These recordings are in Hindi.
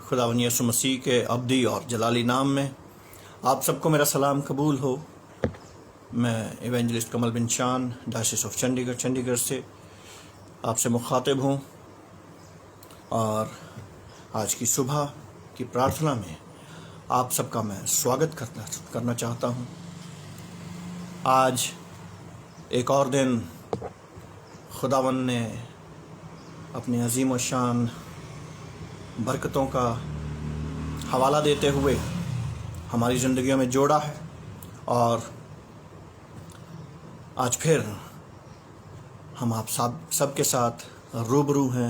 खुदावंद यीशु मसीह के अब्दी और जलाली नाम में आप सबको मेरा सलाम कबूल हो। मैं इवेंजलिस्ट कमल बिन शान डायसिस ऑफ चंडीगढ़ से आपसे मुखातिब हूँ और आज की सुबह की प्रार्थना में आप सबका मैं स्वागत करना चाहता हूँ। आज एक और दिन खुदावंद ने अपनी अजीम व शान बरकतों का हवाला देते हुए हमारी ज़िंदगियों में जोड़ा है और आज फिर हम आप सबके साथ रूबरू हैं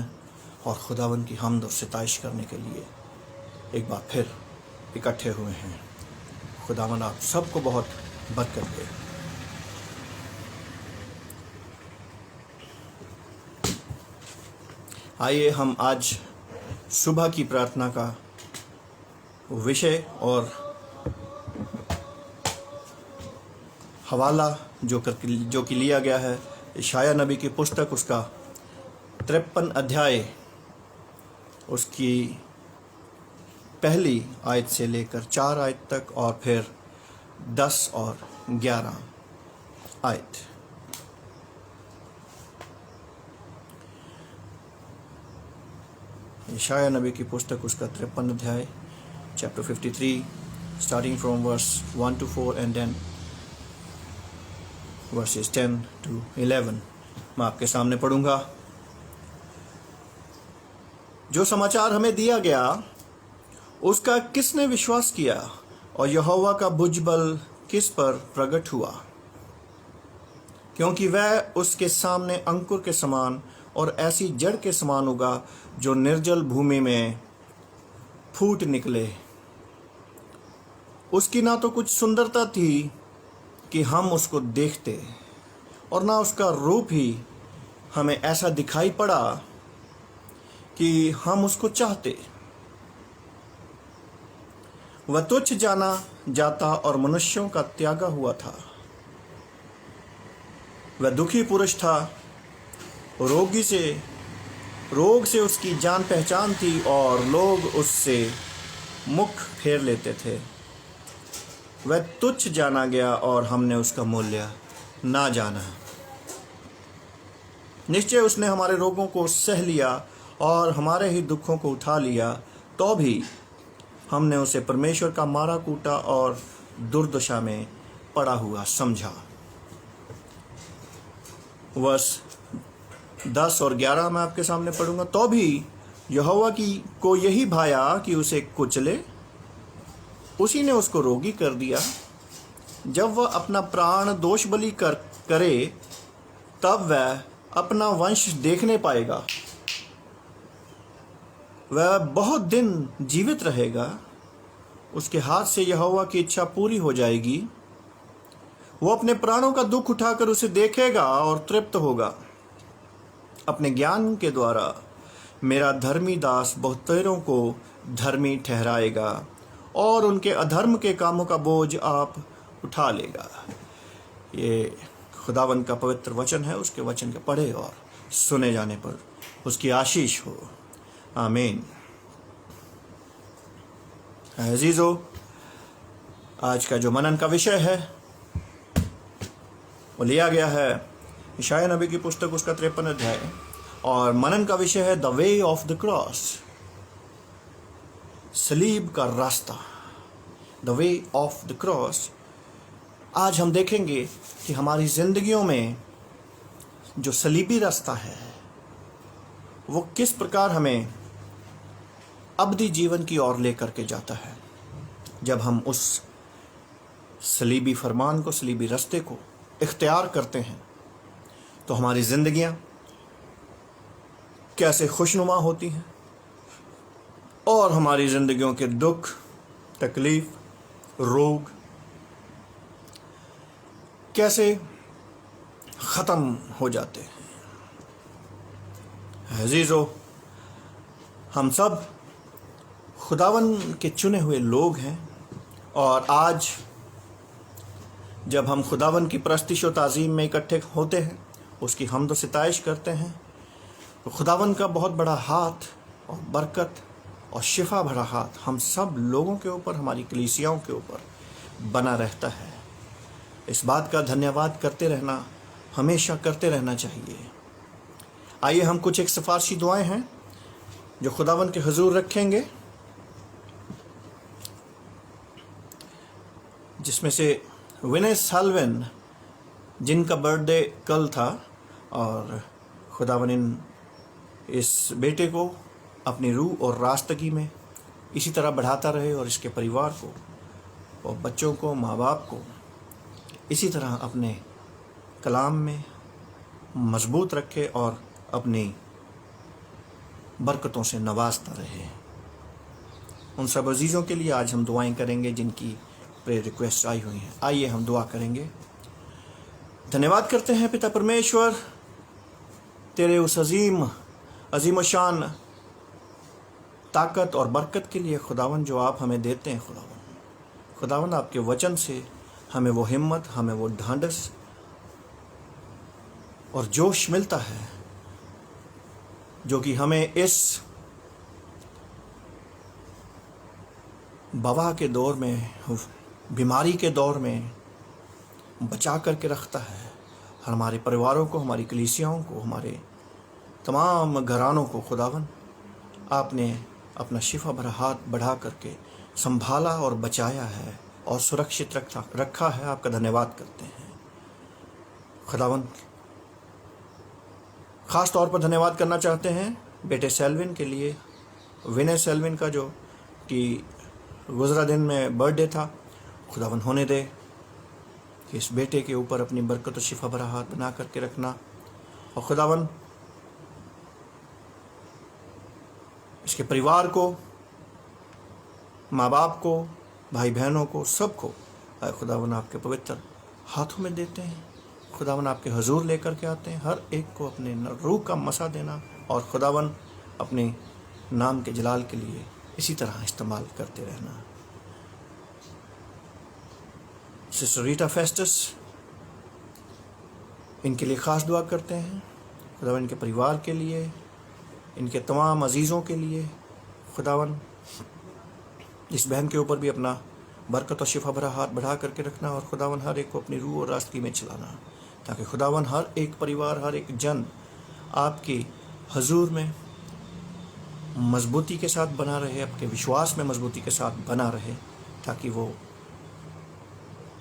और खुदावंद की हम्द और सिताइश करने के लिए एक बार फिर इकट्ठे हुए हैं। खुदावंद आप सबको बहुत बरकत दे। आइए हम आज सुबह की प्रार्थना का विषय और हवाला जो कि लिया गया है यशायाह नबी की पुस्तक उसका 53 अध्याय उसकी पहली आयत से लेकर 4 आयत तक और फिर 10 और 11 आयत। यशायाह नबी की पुस्तक उसका 53 अध्याय chapter 53 starting from verse 1 to 4 and then verses 10 to 11 मैं आपके सामने पढ़ूंगा। जो समाचार हमें दिया गया उसका किसने विश्वास किया और यहोवा का भुजबल किस पर प्रकट हुआ, क्योंकि वह उसके सामने अंकुर के समान और ऐसी जड़ के समान उगा जो निर्जल भूमि में फूट निकले। उसकी ना तो कुछ सुंदरता थी कि हम उसको देखते और ना उसका रूप ही हमें ऐसा दिखाई पड़ा कि हम उसको चाहते। वह तुच्छ जाना जाता और मनुष्यों का त्यागा हुआ था। वह दुखी पुरुष था, रोग से उसकी जान पहचान थी और लोग उससे मुख फेर लेते थे। वह तुच्छ जाना गया और हमने उसका मूल्य ना जाना। निश्चय उसने हमारे रोगों को सह लिया और हमारे ही दुखों को उठा लिया, तो भी हमने उसे परमेश्वर का मारा कूटा और दुर्दशा में पड़ा हुआ समझा। वर्ष 10 और 11 मैं आपके सामने पढ़ूंगा। तो भी यहोवा को यही भाया कि उसे कुचले, उसी ने उसको रोगी कर दिया। जब वह अपना प्राण दोष बलि करे तब वह अपना वंश देखने पाएगा। वह बहुत दिन जीवित रहेगा, उसके हाथ से यहोवा की इच्छा पूरी हो जाएगी। वो अपने प्राणों का दुख उठाकर उसे देखेगा और तृप्त होगा। अपने ज्ञान के द्वारा मेरा धर्मी दास बहुतेरों को धर्मी ठहराएगा और उनके अधर्म के कामों का बोझ आप उठा लेगा। ये खुदावंद का पवित्र वचन है। उसके वचन के पढ़े और सुने जाने पर उसकी आशीष हो। आमीन। अजीजों, आज का जो मनन का विषय है वो लिया गया है यशायाह नबी की पुस्तक उसका 53 अध्याय और मनन का विषय है the way of the cross, सलीब का रास्ता। The way of the cross. आज हम देखेंगे कि हमारी जिंदगियों में जो सलीबी रास्ता है वो किस प्रकार हमें अब्दी जीवन की ओर लेकर के जाता है। जब हम उस सलीबी फरमान को, सलीबी रास्ते को इख्तियार करते हैं तो हमारी जिंदगियां कैसे खुशनुमा होती हैं और हमारी जिंदगियों के दुख, तकलीफ, रोग कैसे ख़त्म हो जाते हैं। अजीजों, हम सब खुदावन के चुने हुए लोग हैं और आज जब हम खुदावन की परस्तिश और ताज़ीम में इकट्ठे होते हैं, उसकी हम्द व सिताइश करते हैं, तो खुदावन का बहुत बड़ा हाथ और बरकत और शिफा भरा हाथ हम सब लोगों के ऊपर, हमारी कलीसियाओं के ऊपर बना रहता है। इस बात का धन्यवाद करते रहना, हमेशा करते रहना चाहिए। आइए हम कुछ एक सिफारशी दुआएं हैं जो खुदावन के हुजूर रखेंगे, जिसमें से विनय साल्वेन, जिनका बर्थडे कल था, और खुदावन इस बेटे को अपनी रूह और रास्तगी में इसी तरह बढ़ाता रहे और इसके परिवार को और बच्चों को, माँ बाप को इसी तरह अपने कलाम में मजबूत रखे और अपनी बरकतों से नवाजता रहे। उन सब अजीज़ों के लिए आज हम दुआएं करेंगे जिनकी प्रेयर रिक्वेस्ट आई हुई हैं। आइए हम दुआ करेंगे। धन्यवाद करते हैं पिता परमेश्वर तेरे उस अजीम शान ताकत और बरकत के लिए खुदावन, जो आप हमें देते हैं। खुदावन आपके वचन से हमें वो हिम्मत, हमें वो ढांढस और जोश मिलता है जो कि हमें इस वबा के दौर में, बीमारी के दौर में बचा करके रखता है। हमारे परिवारों को, हमारी कलीसियाओं को, हमारे तमाम घरानों को खुदावन आपने अपना शिफा भरा हाथ बढ़ा करके संभाला और बचाया है और सुरक्षित रखा है। आपका धन्यवाद करते हैं खुदावन। ख़ास तौर पर धन्यवाद करना चाहते हैं बेटे सेल्विन के लिए, विनय सेल्विन का, जो कि गुज़रा दिन में बर्थडे था। खुदावन होने दे कि इस बेटे के ऊपर अपनी बरकत और शिफा भरा हाथ बना करके रखना, और खुदावन इसके परिवार को, माँ बाप को, भाई बहनों को, सबको खुदावन आपके पवित्र हाथों में देते हैं। खुदावन आपके हुजूर लेकर के आते हैं। हर एक को अपने रूह का मसा देना और खुदावन अपने नाम के जलाल के लिए इसी तरह इस्तेमाल करते रहना। सिस्टर रीटा फेस्टस, इनके लिए ख़ास दुआ करते हैं। खुदावन इनके परिवार के लिए, इनके तमाम अजीज़ों के लिए खुदावन इस बहन के ऊपर भी अपना बरकत और शिफा भरा हाथ बढ़ा करके रखना, और खुदावन हर एक को अपनी रूह और रास्ते में चलाना, ताकि खुदावन हर एक परिवार, हर एक जन आपके हुजूर में मजबूती के साथ बना रहे, आपके विश्वास में मजबूती के साथ बना रहे, ताकि वो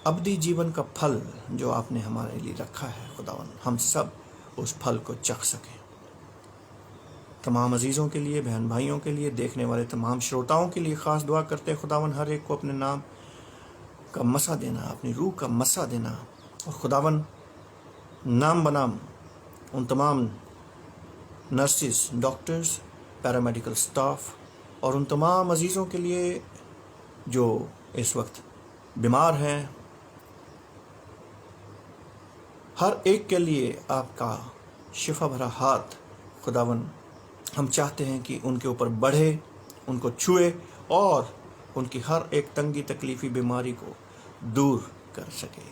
अब्दी जीवन का फल जो आपने हमारे लिए रखा है खुदावन, हम सब उस फल को चख सकें। तमाम अजीज़ों के लिए, बहन भाइयों के लिए, देखने वाले तमाम श्रोताओं के लिए ख़ास दुआ करते हैं खुदावन हर एक को अपने नाम का मसा देना, अपनी रूह का मसा देना, और खुदावन नाम बनाम उन तमाम नर्सिस, डॉक्टर्स, पैरामेडिकल स्टाफ और उन तमाम अजीज़ों के लिए जो इस वक्त बीमार हैं, हर एक के लिए आपका शिफा भरा हाथ खुदावन हम चाहते हैं कि उनके ऊपर बढ़े, उनको छुए और उनकी हर एक तंगी तकलीफ़ी बीमारी को दूर कर सके।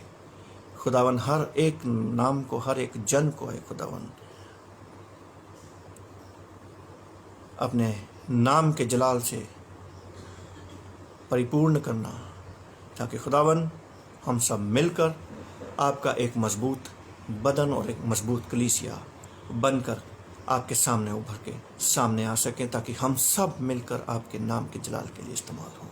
खुदावन हर एक नाम को, हर एक जन को है खुदावन अपने नाम के जलाल से परिपूर्ण करना, ताकि खुदावन हम सब मिलकर आपका एक मजबूत बदन और एक मजबूत कलीसिया बनकर आपके सामने उभर के सामने आ सकें, ताकि हम सब मिलकर आपके नाम के जलाल के लिए इस्तेमाल हों।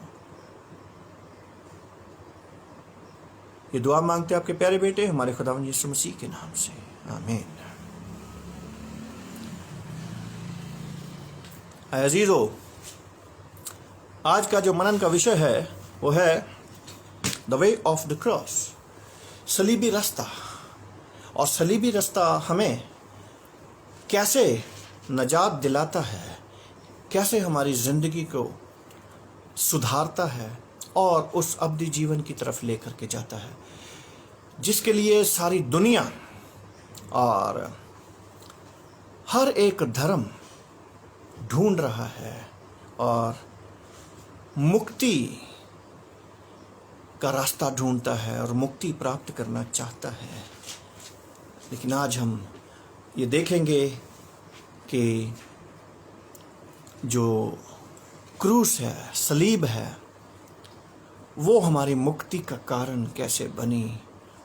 ये दुआ मांगते हैं आपके प्यारे बेटे हमारे खुदावंद यीशु मसीह के नाम से, आमीन। अजीज़ों, आज का जो मनन का विषय है वो है the way of the cross, सलीबी रास्ता। और सलीबी रास्ता हमें कैसे नजात दिलाता है, कैसे हमारी ज़िंदगी को सुधारता है और उस अब्दी जीवन की तरफ लेकर के जाता है, जिसके लिए सारी दुनिया और हर एक धर्म ढूंढ रहा है और मुक्ति का रास्ता ढूंढता है और मुक्ति प्राप्त करना चाहता है। लेकिन आज हम ये देखेंगे कि जो क्रूस है, सलीब है, वो हमारी मुक्ति का कारण कैसे बनी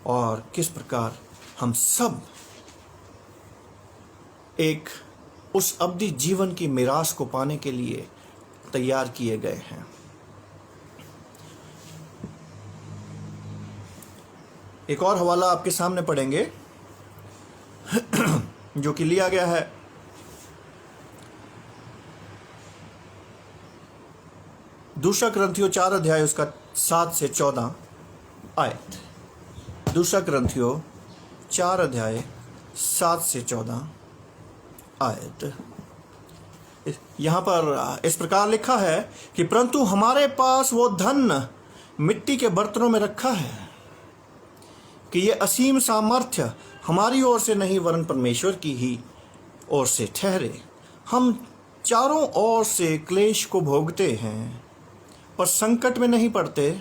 और किस प्रकार हम सब एक उस अवधि जीवन की मिरास को पाने के लिए तैयार किए गए हैं। एक और हवाला आपके सामने पढ़ेंगे जो कि लिया गया है दूसरा ग्रंथियों 4 अध्याय उसका 7 से 14 आयत। दूसरा ग्रंथियों 4 अध्याय 7 से 14 आयत। यहाँ पर इस प्रकार लिखा है कि परंतु हमारे पास वो धन मिट्टी के बर्तनों में रखा है कि ये असीम सामर्थ्य हमारी ओर से नहीं वरन परमेश्वर की ही ओर से ठहरे। हम चारों ओर से क्लेश को भोगते हैं पर संकट में नहीं पड़ते,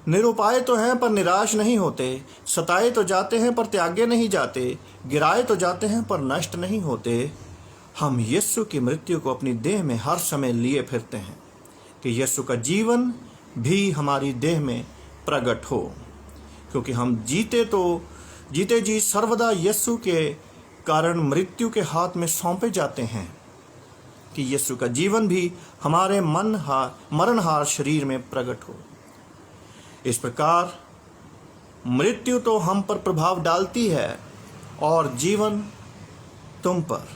निरुपाय तो हैं पर निराश नहीं होते, सताए तो जाते हैं पर त्यागे नहीं जाते, गिराए तो जाते हैं पर नष्ट नहीं होते। हम यीशु की मृत्यु को अपनी देह में हर समय लिए फिरते हैं कि यीशु का जीवन भी हमारी देह में प्रकट हो, क्योंकि हम जीते जी सर्वदा यीशु के कारण मृत्यु के हाथ में सौंपे जाते हैं कि यीशु का जीवन भी हमारे मरणहार शरीर में प्रकट हो। इस प्रकार मृत्यु तो हम पर प्रभाव डालती है और जीवन तुम पर,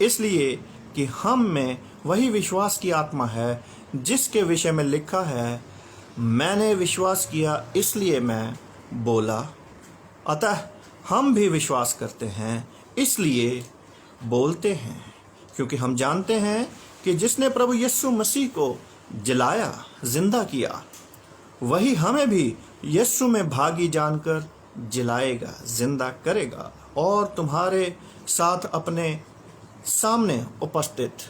इसलिए कि हम में वही विश्वास की आत्मा है जिसके विषय में लिखा है, मैंने विश्वास किया इसलिए मैं बोला। अतः हम भी विश्वास करते हैं इसलिए बोलते हैं, क्योंकि हम जानते हैं कि जिसने प्रभु यीशु मसीह को जिलाया जिंदा किया, वही हमें भी यीशु में भागी जानकर जिलाएगा, जिंदा करेगा और तुम्हारे साथ अपने सामने उपस्थित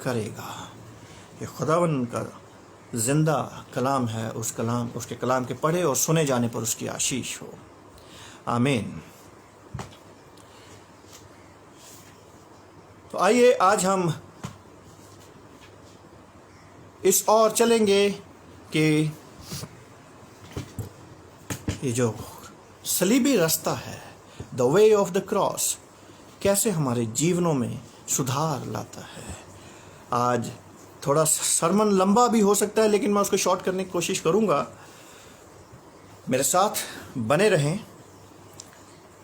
करेगा। ये खुदावन का जिंदा कलाम है, उसके कलाम के पढ़े और सुने जाने पर उसकी आशीष हो। आमीन। तो आइए आज हम इस ओर चलेंगे कि ये जो सलीबी रास्ता है, the way of the cross, कैसे हमारे जीवनों में सुधार लाता है। आज थोड़ा सरमन लंबा भी हो सकता है, लेकिन मैं उसको शॉर्ट करने की कोशिश करूंगा। मेरे साथ बने रहें,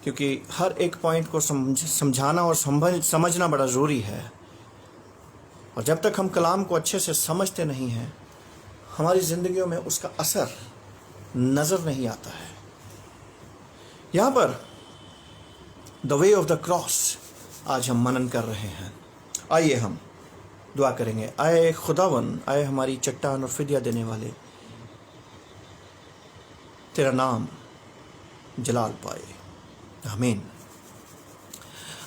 क्योंकि हर एक पॉइंट को समझाना और समझना बड़ा ज़रूरी है। और जब तक हम कलाम को अच्छे से समझते नहीं हैं, हमारी ज़िंदगियों में उसका असर नज़र नहीं आता है। यहाँ पर the way of the cross आज हम मनन कर रहे हैं। आइए हम दुआ करेंगे। आए खुदावन, आए हमारी चट्टान और फिदिया देने वाले, तेरा नाम जलाल पाए। आमीन।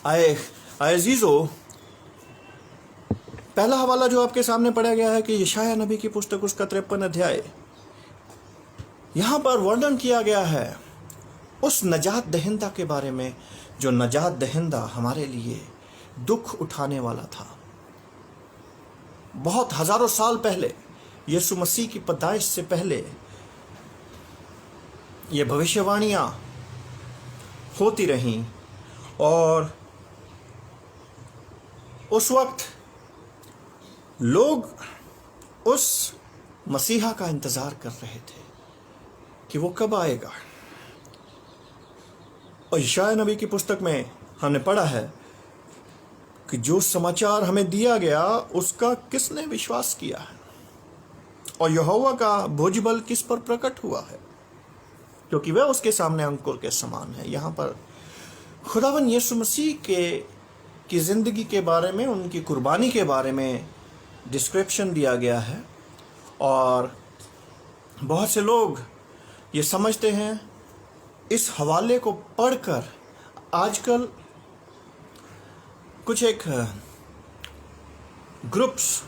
आए अजीज़ो, पहला हवाला जो आपके सामने पढ़ा गया है कि यशाया नबी की पुस्तक उसका 53 अध्याय, यहाँ पर वर्णन किया गया है उस नजात दहिंदा के बारे में, जो नजात दहिंदा हमारे लिए दुख उठाने वाला था। बहुत हजारों साल पहले, यीशु मसीह की पैदाइश से पहले ये भविष्यवाणियां होती रहीं और उस वक्त लोग उस मसीहा का इंतजार कर रहे थे कि वो कब आएगा। और यशाया नबी की पुस्तक में हमने पढ़ा है कि जो समाचार हमें दिया गया उसका किसने विश्वास किया है और यहोवा का भुजबल किस पर प्रकट हुआ है, क्योंकि वह उसके सामने अंकुर के समान है। यहाँ पर खुदावन यीशु मसीह की ज़िंदगी के बारे में, उनकी कुर्बानी के बारे में डिस्क्रिप्शन दिया गया है। और बहुत से लोग ये समझते हैं, इस हवाले को पढ़कर आजकल कुछ एक ग्रुप्स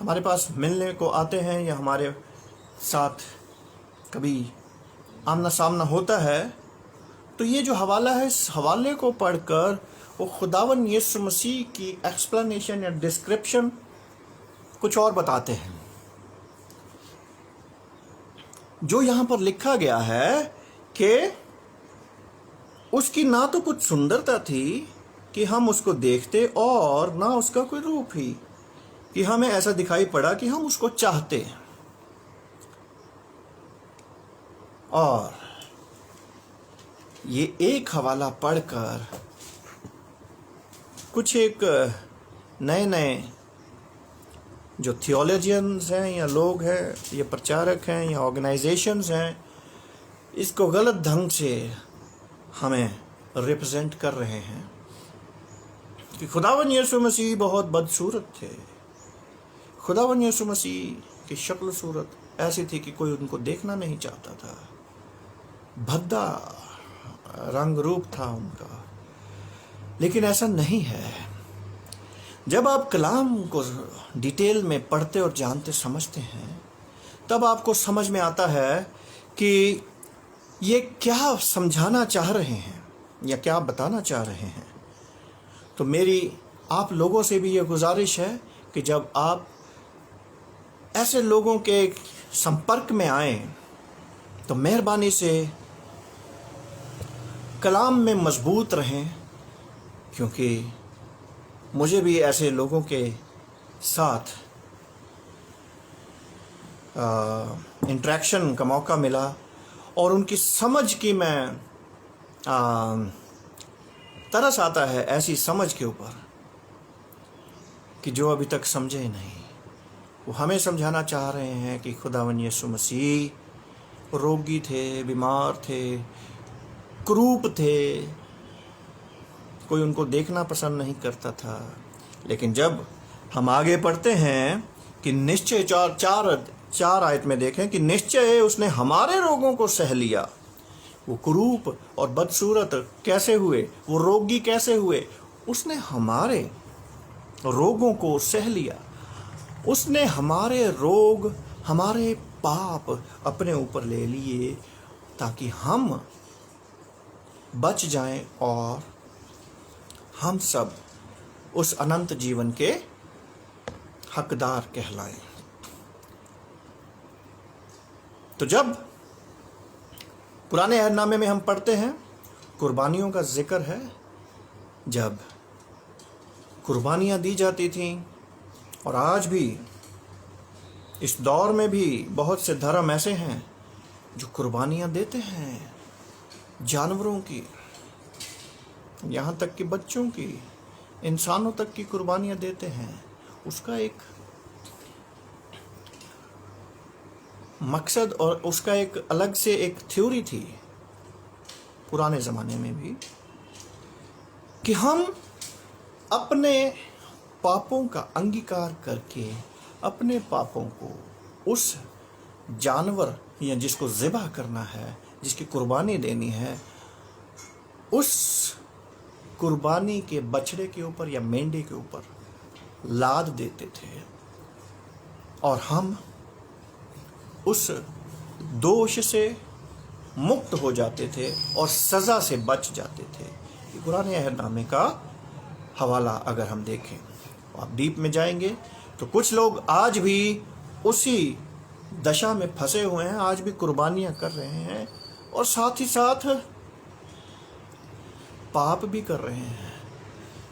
हमारे पास मिलने को आते हैं या हमारे साथ कभी आमना सामना होता है, तो ये जो हवाला है, इस हवाले को पढ़कर वो खुदावन यीशु मसीह की एक्सप्लेनेशन या डिस्क्रिप्शन कुछ और बताते हैं। जो यहाँ पर लिखा गया है कि उसकी ना तो कुछ सुंदरता थी कि हम उसको देखते, और ना उसका कोई रूप ही कि हमें ऐसा दिखाई पड़ा कि हम उसको चाहते। और ये एक हवाला पढ़कर कुछ एक नए नए जो थियोलॉजियंस हैं या लोग हैं या प्रचारक हैं या ऑर्गेनाइजेशंस हैं, इसको गलत ढंग से हमें रिप्रेजेंट कर रहे हैं कि खुदावन यीशु मसीह बहुत बदसूरत थे। खुदावन यीशु मसीह की शक्ल सूरत ऐसी थी कि कोई उनको देखना नहीं चाहता था। भद्दा रंग रूप था उनका। लेकिन ऐसा नहीं है। जब आप कलाम को डिटेल में पढ़ते और जानते समझते हैं, तब आपको समझ में आता है कि ये क्या समझाना चाह रहे हैं या क्या बताना चाह रहे हैं। तो मेरी आप लोगों से भी ये गुजारिश है कि जब आप ऐसे लोगों के संपर्क में आए तो मेहरबानी से कलाम में मजबूत रहें, क्योंकि मुझे भी ऐसे लोगों के साथ इंटरेक्शन का मौका मिला और उनकी समझ की मैं तरस आता है ऐसी समझ के ऊपर कि जो अभी तक समझे ही नहीं। वो हमें समझाना चाह रहे हैं कि खुदावन यीशु मसीह रोगी थे, बीमार थे, कुरूप थे, कोई उनको देखना पसंद नहीं करता था। लेकिन जब हम आगे पढ़ते हैं कि निश्चय चार आयत में देखें कि निश्चय उसने हमारे रोगों को सह लिया। वो कुरूप और बदसूरत कैसे हुए, वो रोगी कैसे हुए? उसने हमारे रोगों को सह लिया। उसने हमारे रोग, हमारे पाप अपने ऊपर ले लिए ताकि हम बच जाएं और हम सब उस अनंत जीवन के हकदार कहलाएं। तो जब पुराने अहदनामे में हम पढ़ते हैं, कुर्बानियों का जिक्र है। जब कुर्बानियां दी जाती थीं, और आज भी इस दौर में भी बहुत से धर्म ऐसे हैं जो कुर्बानियां देते हैं, जानवरों की, यहाँ तक कि बच्चों की, इंसानों तक की कुर्बानियां देते हैं। उसका एक मकसद और उसका एक अलग से एक थ्योरी थी पुराने ज़माने में भी, कि हम अपने पापों का अंगीकार करके अपने पापों को उस जानवर या जिसको ज़िबा करना है, जिसकी कुर्बानी देनी है, उस कुर्बानी के बछड़े के ऊपर या मेंढे के ऊपर लाद देते थे और हम उस दोष से मुक्त हो जाते थे और सज़ा से बच जाते थे। ये पुराने अहदनामे का हवाला अगर हम देखें, आप डीप में जाएंगे तो कुछ लोग आज भी उसी दशा में फंसे हुए हैं, आज भी कुर्बानियां कर रहे हैं और साथ ही साथ पाप भी कर रहे हैं।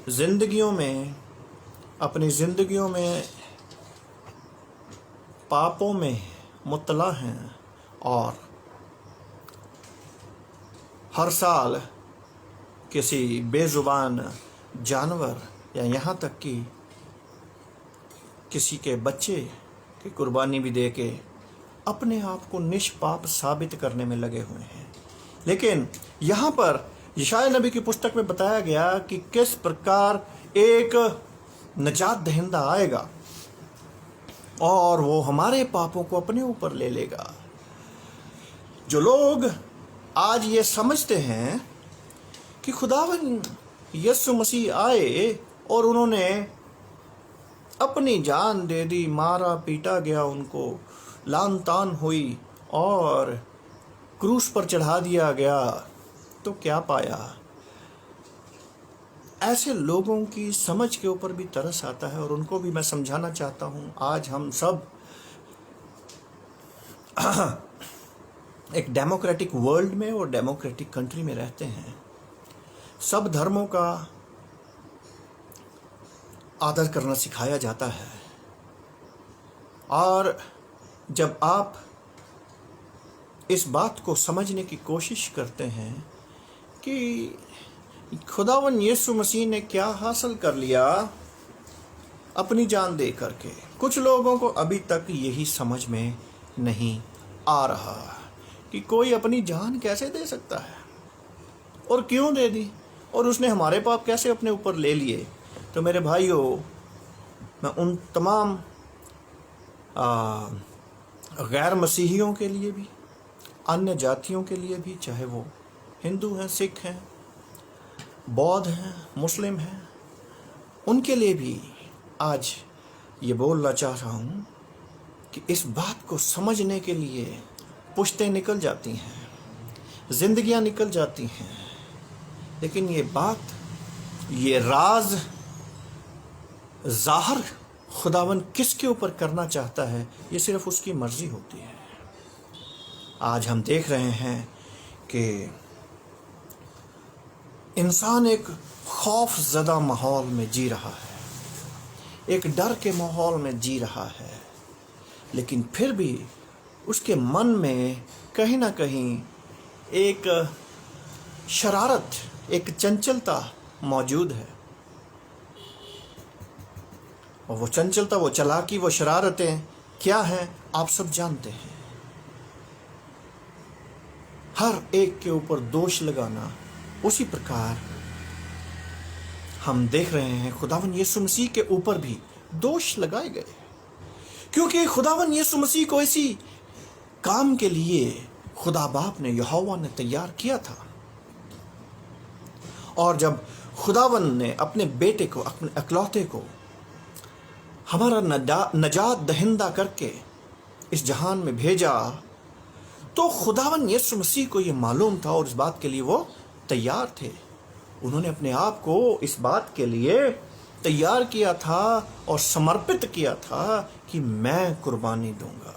जिंदगियों में, अपनी जिंदगियों में पापों में मुब्तला हैं और हर साल किसी बेजुबान जानवर या यहाँ तक कि किसी के बच्चे की कुर्बानी भी दे के अपने आप को निष्पाप साबित करने में लगे हुए हैं। लेकिन यहाँ पर यशायाह नबी की पुस्तक में बताया गया कि किस प्रकार एक नजात दहिंदा आएगा और वो हमारे पापों को अपने ऊपर ले लेगा। जो लोग आज ये समझते हैं कि खुदावन यीशु मसीह आए और उन्होंने अपनी जान दे दी, मारा पीटा गया, उनको लान तान हुई और क्रूस पर चढ़ा दिया गया, तो क्या पाया? ऐसे लोगों की समझ के ऊपर भी तरस आता है और उनको भी मैं समझाना चाहता हूँ। आज हम सब एक डेमोक्रेटिक वर्ल्ड में और डेमोक्रेटिक कंट्री में रहते हैं। सब धर्मों का आदर करना सिखाया जाता है, और जब आप इस बात को समझने की कोशिश करते हैं कि खुदावन यीशु मसीह ने क्या हासिल कर लिया अपनी जान दे करके, कुछ लोगों को अभी तक यही समझ में नहीं आ रहा कि कोई अपनी जान कैसे दे सकता है और क्यों दे दी, और उसने हमारे पाप कैसे अपने ऊपर ले लिए। तो मेरे भाइयों, मैं उन तमाम गैर मसीहियों के लिए भी, अन्य जातियों के लिए भी, चाहे वो हिंदू हैं, सिख हैं, बौद्ध हैं, मुस्लिम हैं, उनके लिए भी आज ये बोलना चाह रहा हूँ कि इस बात को समझने के लिए पुश्तें निकल जाती हैं, जिंदगियां निकल जाती हैं, लेकिन ये बात, ये राज ज़ाहिर खुदावन किसके ऊपर करना चाहता है, ये सिर्फ उसकी मर्ज़ी होती है। आज हम देख रहे हैं कि इंसान एक खौफ ज़दा माहौल में जी रहा है, एक डर के माहौल में जी रहा है, लेकिन फिर भी उसके मन में कहीं ना कहीं एक शरारत, एक चंचलता मौजूद है। और वो चंचलता, वो चालाकी, वो शरारतें क्या हैं आप सब जानते हैं। हर एक के ऊपर दोष लगाना, उसी प्रकार हम देख रहे हैं खुदावन यीशु मसीह के ऊपर भी दोष लगाए गए, क्योंकि खुदावन यीशु मसीह को इसी काम के लिए खुदा बाप ने, यहोवा ने तैयार किया था। और जब खुदावन ने अपने बेटे को, अपने अकलौते को हमारा नजात दहिंदा करके इस जहान में भेजा, तो खुदावन यीशु मसीह को ये मालूम था और इस बात के लिए वो तैयार थे। उन्होंने अपने आप को इस बात के लिए तैयार किया था और समर्पित किया था कि मैं कुर्बानी दूंगा,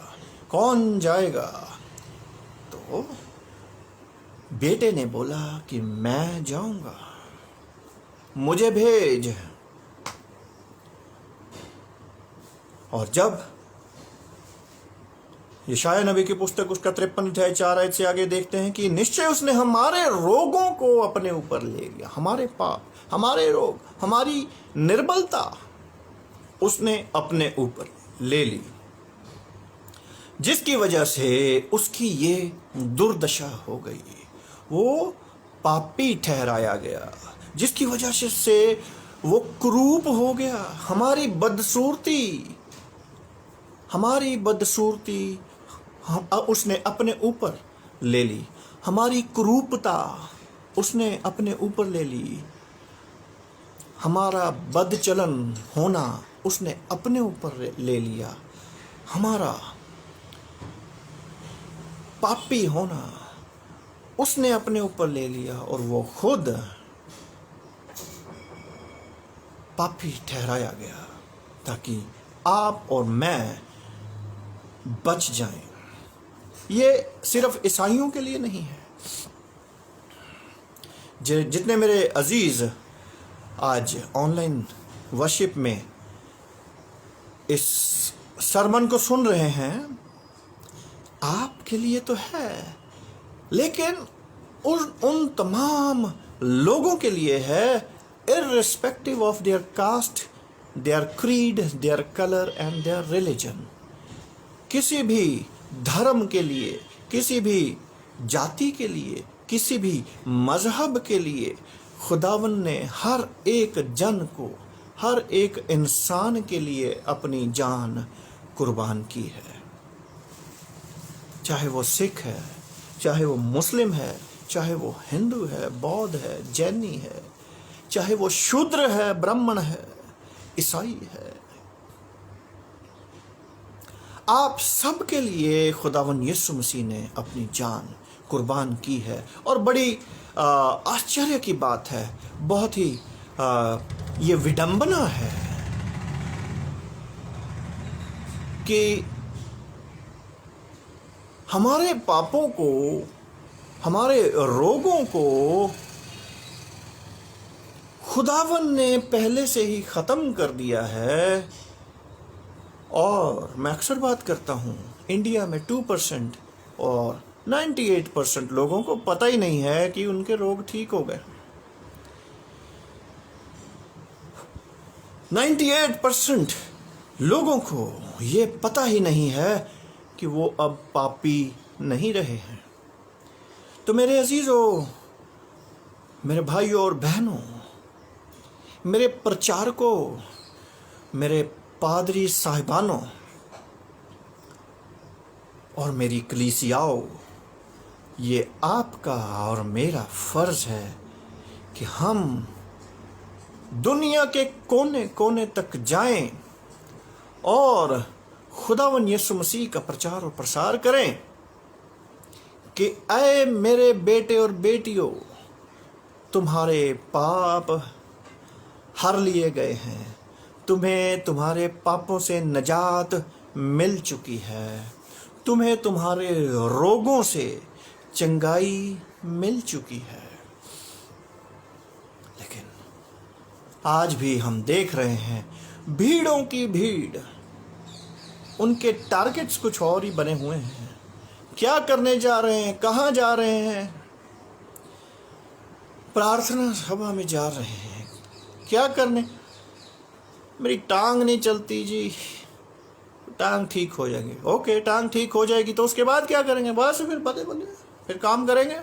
कौन जाएगा। तो बेटे ने बोला कि मैं जाऊंगा, मुझे भेज। और जब यशायाह नबी की पुस्तक उसका 53 अध्याय 4 आयत से आगे देखते हैं कि निश्चय उसने हमारे रोगों को अपने ऊपर ले लिया, हमारे पाप, हमारे रोग, हमारी निर्बलता उसने अपने ऊपर ले ली, जिसकी वजह से उसकी ये दुर्दशा हो गई, वो पापी ठहराया गया, जिसकी वजह से वो कुरूप हो गया। हमारी बदसूरती उसने अपने ऊपर ले ली, हमारी कुरूपता उसने अपने ऊपर ले ली, हमारा बदचलन होना उसने अपने ऊपर ले लिया, हमारा पापी होना उसने अपने ऊपर ले लिया, और वो खुद पापी ठहराया गया ताकि आप और मैं बच जाएं। ये सिर्फ ईसाइयों के लिए नहीं है। जितने मेरे अजीज आज ऑनलाइन वर्शिप में इस सरमन को सुन रहे हैं, आपके लिए तो है, लेकिन उन तमाम लोगों के लिए है, irrespective of their caste, their creed, their color and their religion। किसी भी धर्म के लिए, किसी भी जाति के लिए, किसी भी मजहब के लिए खुदावन ने हर एक जन को, हर एक इंसान के लिए अपनी जान कुर्बान की है। चाहे वो सिख है, चाहे वो मुस्लिम है, चाहे वो हिंदू है, बौद्ध है, जैनी है, चाहे वो शूद्र है, ब्राह्मण है, ईसाई है, आप सब के लिए खुदावन यीशु मसीह ने अपनी जान कुर्बान की है। और बड़ी आश्चर्य की बात है, बहुत ही ये विडंबना है कि हमारे पापों को, हमारे रोगों को खुदावन ने पहले से ही ख़त्म कर दिया है। और मैं अक्सर बात करता हूँ, इंडिया में 2% और 98% लोगों को पता ही नहीं है कि उनके रोग ठीक हो गए। 98% लोगों को ये पता ही नहीं है कि वो अब पापी नहीं रहे हैं। तो मेरे अजीज़ों, मेरे भाइयों और बहनों, मेरे प्रचारकों, मेरे पादरी साहिबानों और मेरी कलीसियाओं, ये आपका और मेरा फ़र्ज़ है कि हम दुनिया के कोने कोने तक जाएं और खुदावन यीशु मसीह का प्रचार और प्रसार करें कि ऐ मेरे बेटे और बेटियों, तुम्हारे पाप हर लिए गए हैं, तुम्हें तुम्हारे पापों से नजात मिल चुकी है, तुम्हें तुम्हारे रोगों से चंगाई मिल चुकी है। लेकिन आज भी हम देख रहे हैं भीड़ों की भीड़, उनके टारगेट्स कुछ और ही बने हुए हैं। क्या करने जा रहे हैं, कहाँ जा रहे हैं? प्रार्थना सभा में जा रहे हैं। क्या करने? मेरी टांग नहीं चलती जी, टांग ठीक हो जाएगी। ओके, टांग ठीक हो जाएगी तो उसके बाद क्या करेंगे? बस फिर पते बने, फिर काम करेंगे।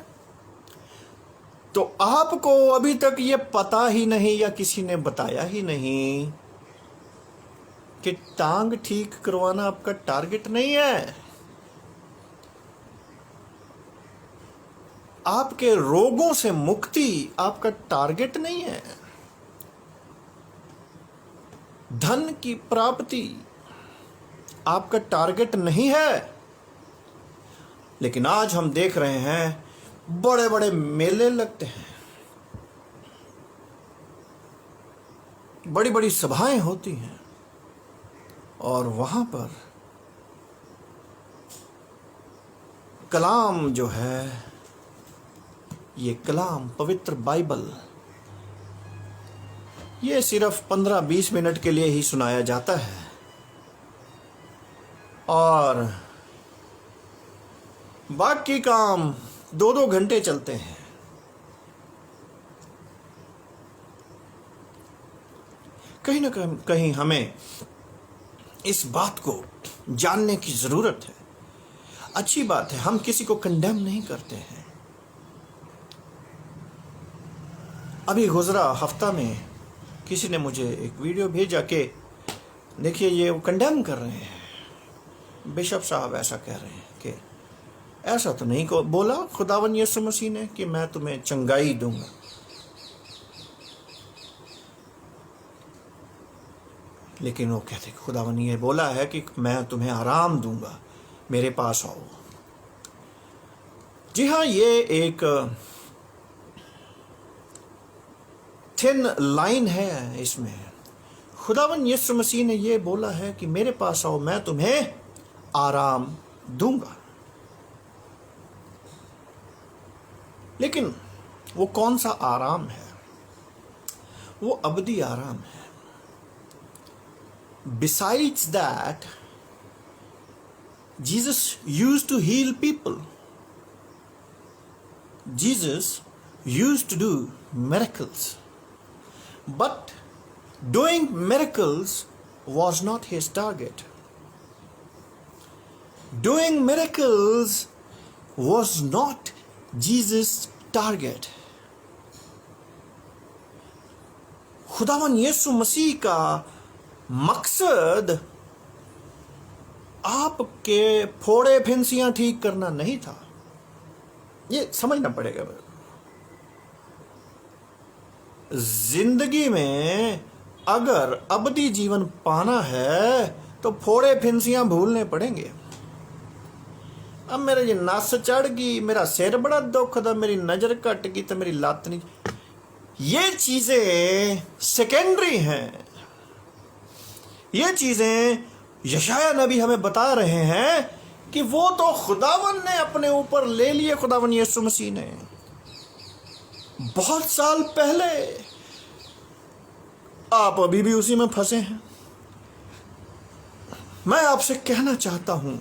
तो आपको अभी तक ये पता ही नहीं या किसी ने बताया ही नहीं कि टांग ठीक करवाना आपका टारगेट नहीं है। आपके रोगों से मुक्ति आपका टारगेट नहीं है। धन की प्राप्ति आपका टारगेट नहीं है। लेकिन आज हम देख रहे हैं बड़े बड़े मेले लगते हैं, बड़ी बड़ी सभाएं होती हैं और वहां पर कलाम जो है, ये कलाम पवित्र बाइबल, ये सिर्फ 15-20 मिनट के लिए ही सुनाया जाता है और बाकी काम 2-2 घंटे चलते हैं। कहीं ना कहीं हमें इस बात को जानने की ज़रूरत है। अच्छी बात है, हम किसी को कंडेम नहीं करते हैं। अभी गुज़रा हफ्ता में किसी ने मुझे एक वीडियो भेजा कि देखिए ये वो कंडेम कर रहे हैं, बिशप साहब ऐसा कह रहे हैं कि ऐसा तो नहीं को बोला खुदावन यीशु मसीह ने कि मैं तुम्हें चंगाई दूंगा। लेकिन वो कहते खुदावन ये बोला है कि मैं तुम्हें आराम दूंगा, मेरे पास आओ। जी हाँ, ये एक थिन लाइन है इसमें। खुदावन यीशु मसीह ने ये बोला है कि मेरे पास आओ, मैं तुम्हें आराम दूंगा। लेकिन वो कौन सा आराम है? वो अबदी आराम है। Besides that, Jesus used to heal people. Jesus used to do miracles. But doing miracles was not his target. Doing miracles was not Jesus' target. खुदावन यीशु मसीह का मकसद आपके फोड़े फिंसियां ठीक करना नहीं था। ये समझना पड़ेगा। जिंदगी में अगर अबदी जीवन पाना है तो फोड़े फिंसियां भूलने पड़ेंगे। अब मेरे ये नस चढ़ गई, मेरा सिर बड़ा दुख था, मेरी नजर घट गई तो मेरी लत नहीं। ये चीजें सेकेंडरी हैं। ये चीजें यशाया नबी हमें बता रहे हैं कि वो तो खुदावन ने अपने ऊपर ले लिए, खुदावन यीशु मसीह ने बहुत साल पहले। आप अभी भी उसी में फंसे हैं। मैं आपसे कहना चाहता हूं,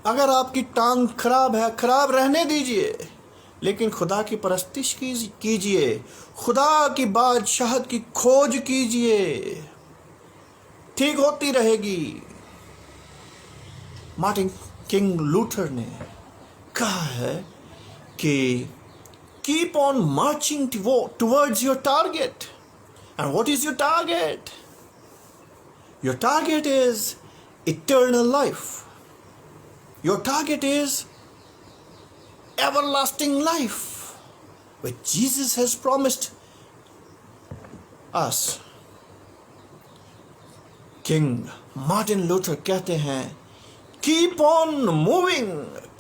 अगर आपकी टांग खराब है, खराब रहने दीजिए, लेकिन खुदा की परस्तिश कीजिए, खुदा की बादशाहत की खोज कीजिए, ठीक होती रहेगी। मार्टिन किंग लूथर ने कहा है कि keep on marching towards your target. And what is your target? Your target is eternal life. Your target is everlasting life, which Jesus has promised us. King Martin Luther कहते हैं, keep on moving,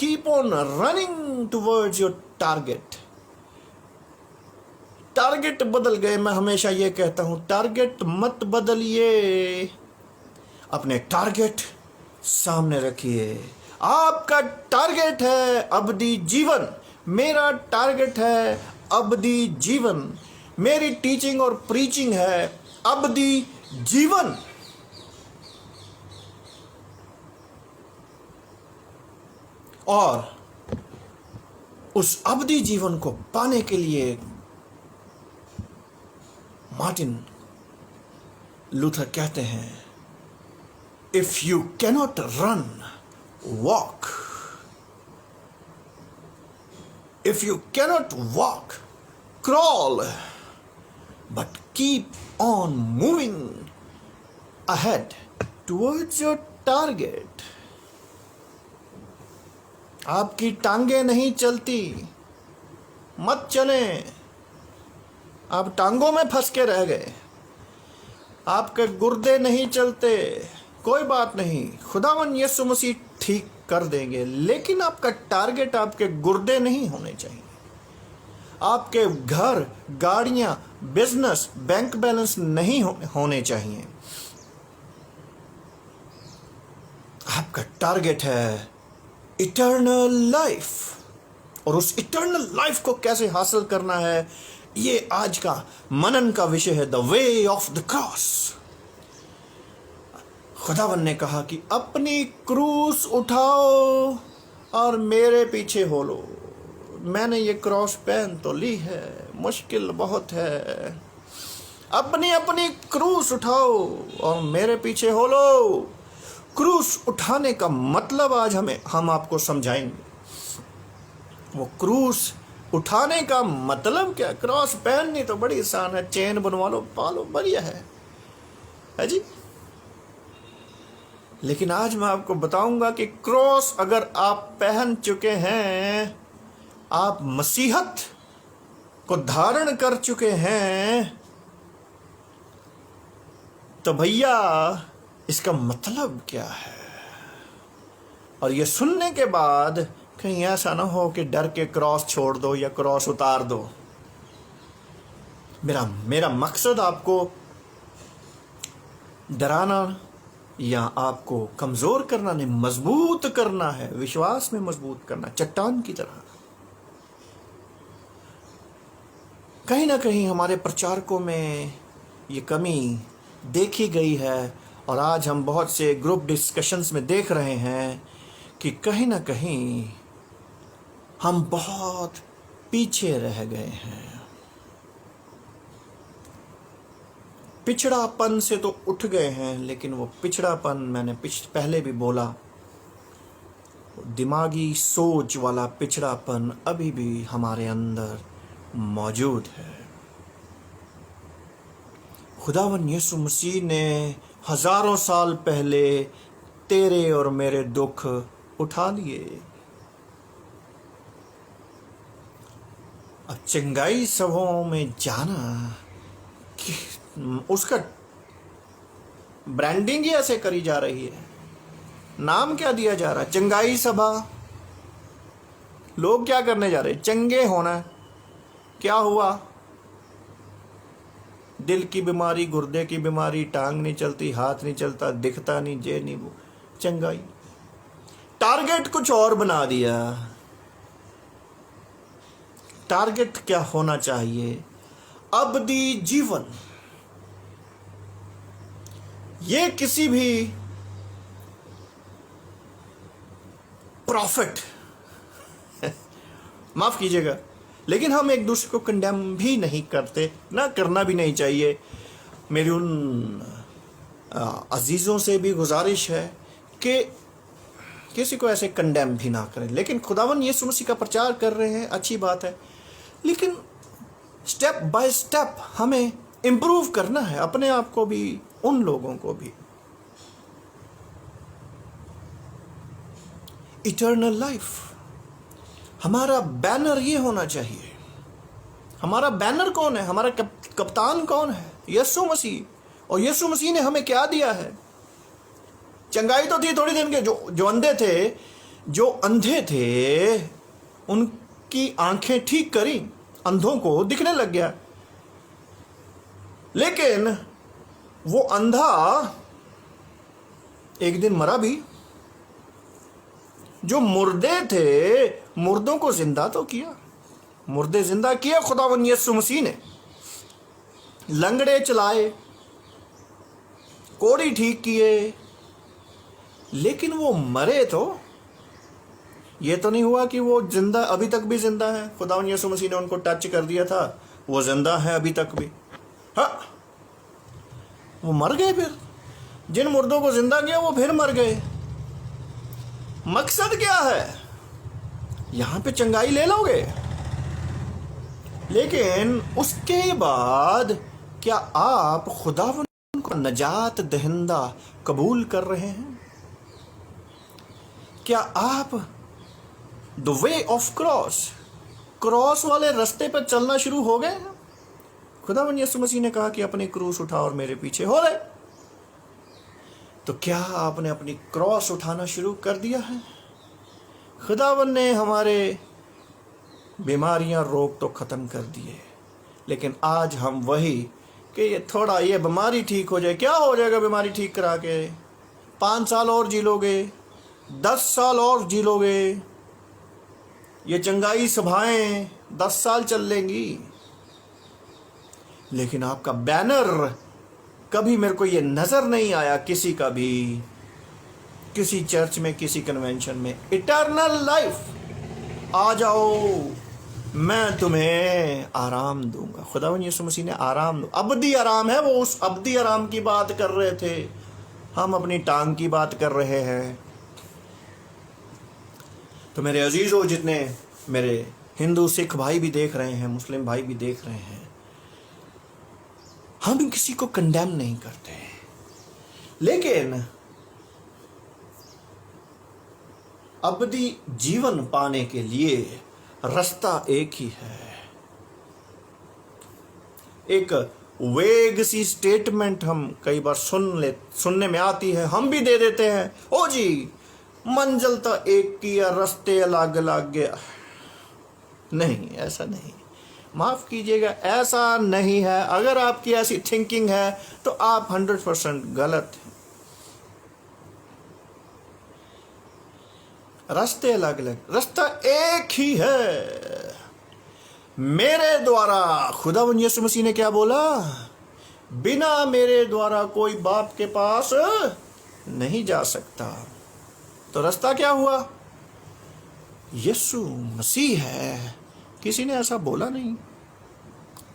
keep on running towards your target. Target बदल गए। मैं हमेशा ये कहता हूं, टारगेट मत बदलिए, अपने टारगेट सामने रखिए। आपका टारगेट है अबदी जीवन, मेरा टारगेट है अबदी जीवन, मेरी टीचिंग और प्रीचिंग है अबदी जीवन। और उस अबदी जीवन को पाने के लिए मार्टिन लूथर कहते हैं, if you cannot run, walk. If you cannot walk, crawl, but keep on moving ahead towards your target. आपकी टांगे नहीं चलती, मत चलें। आप टांगों में फंस के रह गए, आपके गुर्दे नहीं चलते, कोई बात नहीं, खुदावन यीशु मसीह ठीक कर देंगे। लेकिन आपका टारगेट आपके गुर्दे नहीं होने चाहिए, आपके घर, गाड़ियां, बिजनेस, बैंक बैलेंस नहीं होने चाहिए। आपका टारगेट है इटर्नल लाइफ। और उस इटर्नल लाइफ को कैसे हासिल करना है, ये आज का मनन का विषय है, the way of the cross. खुदावन ने कहा कि अपनी क्रूस उठाओ और मेरे पीछे हो लो। मैंने ये क्रॉस पहन तो ली है, मुश्किल बहुत है। अपनी अपनी क्रूस उठाओ और मेरे पीछे हो लो। क्रूस उठाने का मतलब आज हम आपको समझाएंगे। वो क्रूस उठाने का मतलब क्या? क्रॉस पहननी तो बड़ी आसान है, चेन बनवा लो, पालो, बढ़िया है जी। लेकिन आज मैं आपको बताऊंगा कि क्रॉस अगर आप पहन चुके हैं, आप मसीहत को धारण कर चुके हैं, तो भैया इसका मतलब क्या है? और ये सुनने के बाद कहीं ऐसा ना हो कि डर के क्रॉस छोड़ दो या क्रॉस उतार दो। मेरा मकसद आपको डराना या आपको कमजोर करना नहीं, मजबूत करना है, विश्वास में मजबूत करना, चट्टान की तरह। कहीं ना कहीं हमारे प्रचारकों में ये कमी देखी गई है और आज हम बहुत से ग्रुप डिस्कशंस में देख रहे हैं कि कहीं ना कहीं हम बहुत पीछे रह गए हैं। पिछड़ापन से तो उठ गए हैं, लेकिन वो पिछड़ापन मैंने पहले भी बोला, दिमागी सोच वाला पिछड़ापन अभी भी हमारे अंदर मौजूद है। खुदावन यीशु मसीह ने हजारों साल पहले तेरे और मेरे दुख उठा लिए। अब चंगाई सभाओं में जाना कि उसका ब्रांडिंग ही ऐसे करी जा रही है, नाम क्या दिया जा रहा है, चंगाई सभा। लोग क्या करने जा रहे हैं? चंगे होना। क्या हुआ? दिल की बीमारी, गुर्दे की बीमारी, टांग नहीं चलती, हाथ नहीं चलता, दिखता नहीं, ये नहीं वो, चंगाई। टारगेट कुछ और बना दिया। टारगेट क्या होना चाहिए? अबदी जीवन। ये किसी भी प्रॉफिट माफ कीजिएगा, लेकिन हम एक दूसरे को कंडेम भी नहीं करते, ना करना भी नहीं चाहिए। मेरी उन अजीज़ों से भी गुजारिश है कि किसी को ऐसे कंडेम भी ना करें। लेकिन खुदावन यीशु मसीह का प्रचार कर रहे हैं, अच्छी बात है, लेकिन स्टेप बाय स्टेप हमें इम्प्रूव करना है, अपने आप को भी, उन लोगों को भी। इटर्नल लाइफ, हमारा बैनर ये होना चाहिए। हमारा बैनर कौन है? हमारा कप्तान कौन है? यीशु मसीह। और यीशु मसीह ने हमें क्या दिया है? चंगाई तो थी थोड़ी दिन के, जो अंधे थे, जो अंधे थे, उनकी आंखें ठीक करी, अंधों को दिखने लग गया। लेकिन वो अंधा एक दिन मरा भी। जो मुर्दे थे, मुर्दों को जिंदा तो किया, मुर्दे जिंदा किया खुदावन यीशु मसीह ने। लंगड़े चलाए, कोढ़ी ठीक किए, लेकिन वो मरे तो ये तो नहीं हुआ कि वो जिंदा, अभी तक भी जिंदा है। खुदावन यीशु मसीह ने उनको टच कर दिया था, वो जिंदा है अभी तक भी। हाँ, वो मर गए। फिर जिन मुर्दों को जिंदा किया वो फिर मर गए। मकसद क्या है? यहां पे चंगाई ले लोगे, लेकिन उसके बाद क्या आप खुदावन को नजात दहिंदा कबूल कर रहे हैं? क्या आप द वे ऑफ क्रॉस वाले रास्ते पर चलना शुरू हो गए? खुदावन यीशु मसीह ने कहा कि अपनी क्रूस उठाओ और मेरे पीछे हो रहे। तो क्या आपने अपनी क्रॉस उठाना शुरू कर दिया है? खुदावन ने हमारे बीमारियां, रोग तो खत्म कर दिए, लेकिन आज हम वही कि ये बीमारी ठीक हो जाए। क्या हो जाएगा बीमारी ठीक करा के? 5 साल और जी लोगे, 10 साल और जी लोगे। ये चंगाई सभाएं 10 साल चल लेंगी, लेकिन आपका बैनर कभी मेरे को ये नजर नहीं आया किसी का भी, किसी चर्च में, किसी कन्वेंशन में। इटर्नल लाइफ, आ जाओ मैं तुम्हें आराम दूंगा। खुदावन यीशु मसीह ने आराम, अबदी आराम है। वो उस अबदी आराम की बात कर रहे थे, हम अपनी टांग की बात कर रहे हैं। तो मेरे अजीजों, जितने मेरे हिंदू सिख भाई भी देख रहे हैं, मुस्लिम भाई भी देख रहे हैं, हम किसी को कंडेम नहीं करते, लेकिन अबदी जीवन पाने के लिए रास्ता एक ही है। एक वेग सी स्टेटमेंट हम कई बार सुनने में आती है, हम भी दे देते हैं, ओ जी मंजिल तो एक की है, रास्ते अलग अलग गया। नहीं, ऐसा नहीं, माफ कीजिएगा, ऐसा नहीं है। अगर आपकी ऐसी थिंकिंग है तो आप 100% गलत हैं। रास्ते अलग अलग, रास्ता एक ही है। मेरे द्वारा, खुदावन यीशु मसीह ने क्या बोला? बिना मेरे द्वारा कोई बाप के पास नहीं जा सकता। तो रास्ता क्या हुआ? यीशु मसीह है। किसी ने ऐसा बोला नहीं,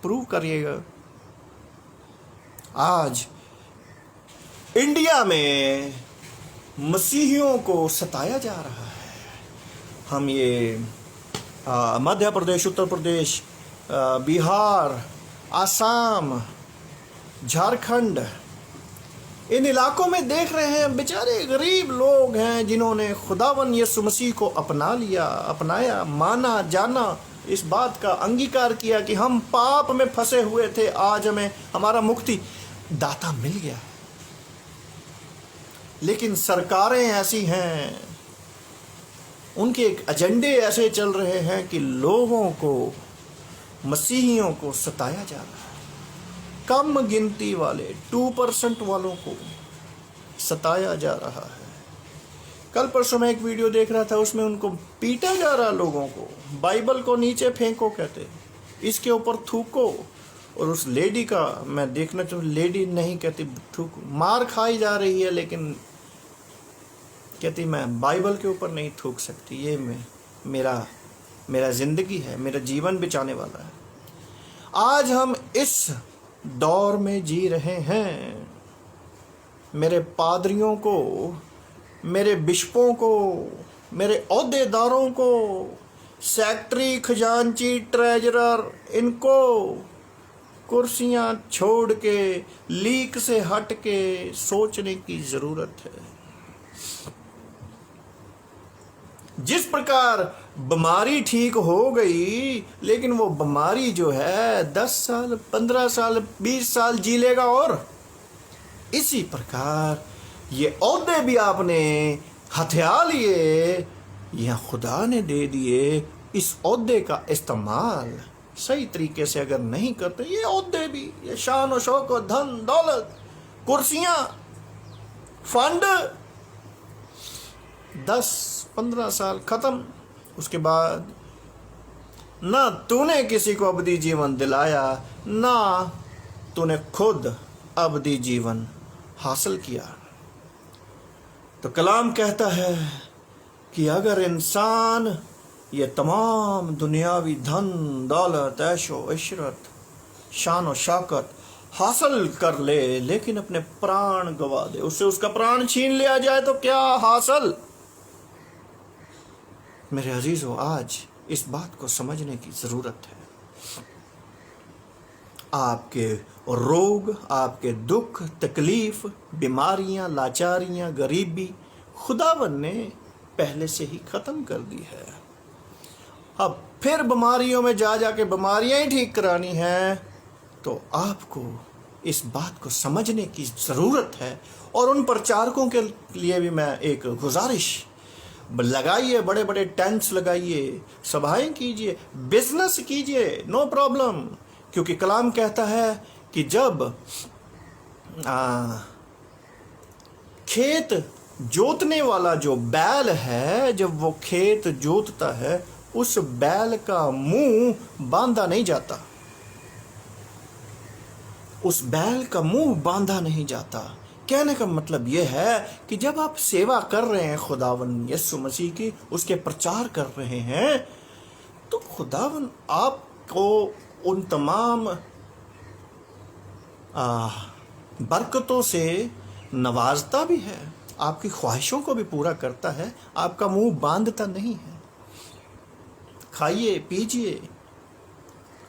प्रूव करिएगा। आज इंडिया में मसीहियों को सताया जा रहा है। हम ये मध्य प्रदेश, उत्तर प्रदेश, बिहार, आसाम, झारखंड, इन इलाकों में देख रहे हैं, बेचारे गरीब लोग हैं जिन्होंने खुदावन यीशु मसीह को अपना लिया, अपनाया, माना, जाना, इस बात का अंगीकार किया कि हम पाप में फंसे हुए थे, आज हमें हमारा मुक्ति दाता मिल गया। लेकिन सरकारें ऐसी हैं, उनके एक एजेंडे ऐसे चल रहे हैं कि लोगों को, मसीहियों को सताया जा रहा है। कम गिनती वाले 2% वालों को सताया जा रहा है। कल परसों मैं एक वीडियो देख रहा था, उसमें उनको पीटा जा रहा, लोगों को बाइबल को नीचे फेंको कहते, इसके ऊपर थूको। और उस लेडी का मैं देखना चाहूँ, लेडी नहीं कहती थूको, मार खाई जा रही है, लेकिन कहती मैं बाइबल के ऊपर नहीं थूक सकती, ये मेरा ज़िंदगी है, मेरा जीवन बचाने वाला है। आज हम इस दौर में जी रहे हैं। मेरे पादरियों को, मेरे बिशपों को, मेरे ओहदेदारों को, सेक्रेटरी, खजांची, ट्रेजरर, इनको कुर्सियां छोड़ के, लीक से हट के सोचने की ज़रूरत है। जिस प्रकार बीमारी ठीक हो गई, लेकिन वो बीमारी जो है 10 साल, 15 साल, 20 साल जी लेगा। और इसी प्रकार ये ओहदे भी आपने हथिया लिए या खुदा ने दे दिए। इस ओहदे का इस्तेमाल सही तरीके से अगर नहीं करते, ये ओहदे भी, ये शान और शौकत, धन दौलत, कुर्सियां, फंड, 10-15 साल खत्म। उसके बाद ना तूने किसी को अबदी जीवन दिलाया, ना तूने खुद अबदी जीवन हासिल किया। तो कलाम कहता है कि अगर इंसान ये तमाम दुनियावी धन दौलत, ऐशो इशरत, शान और शौकत हासिल कर ले, लेकिन अपने प्राण गवा दे, उससे उसका प्राण छीन लिया जाए तो क्या हासिल। मेरे अजीजों, आज इस बात को समझने की ज़रूरत है। आपके रोग, आपके दुख, तकलीफ, बीमारियां, लाचारियां, गरीबी खुदावन ने पहले से ही ख़त्म कर दी है। अब फिर बीमारियों में जा के बीमारियां ही ठीक करानी हैं, तो आपको इस बात को समझने की ज़रूरत है। और उन प्रचारकों के लिए भी मैं एक गुजारिश, लगाइए, बड़े बड़े टेंट्स लगाइए, सभाएं कीजिए, बिजनेस कीजिए, नो प्रॉब्लम। क्योंकि कलाम कहता है कि जब खेत जोतने वाला जो बैल है, जब वो खेत जोतता है, उस बैल का मुंह बांधा नहीं जाता, उस बैल का मुंह बांधा नहीं जाता। कहने का मतलब यह है कि जब आप सेवा कर रहे हैं खुदावन यीशु मसीह की, उसके प्रचार कर रहे हैं, तो खुदावन आपको उन तमाम बरकतों से नवाजता भी है, आपकी ख्वाहिशों को भी पूरा करता है, आपका मुंह बांधता नहीं है। खाइए, पीजिए,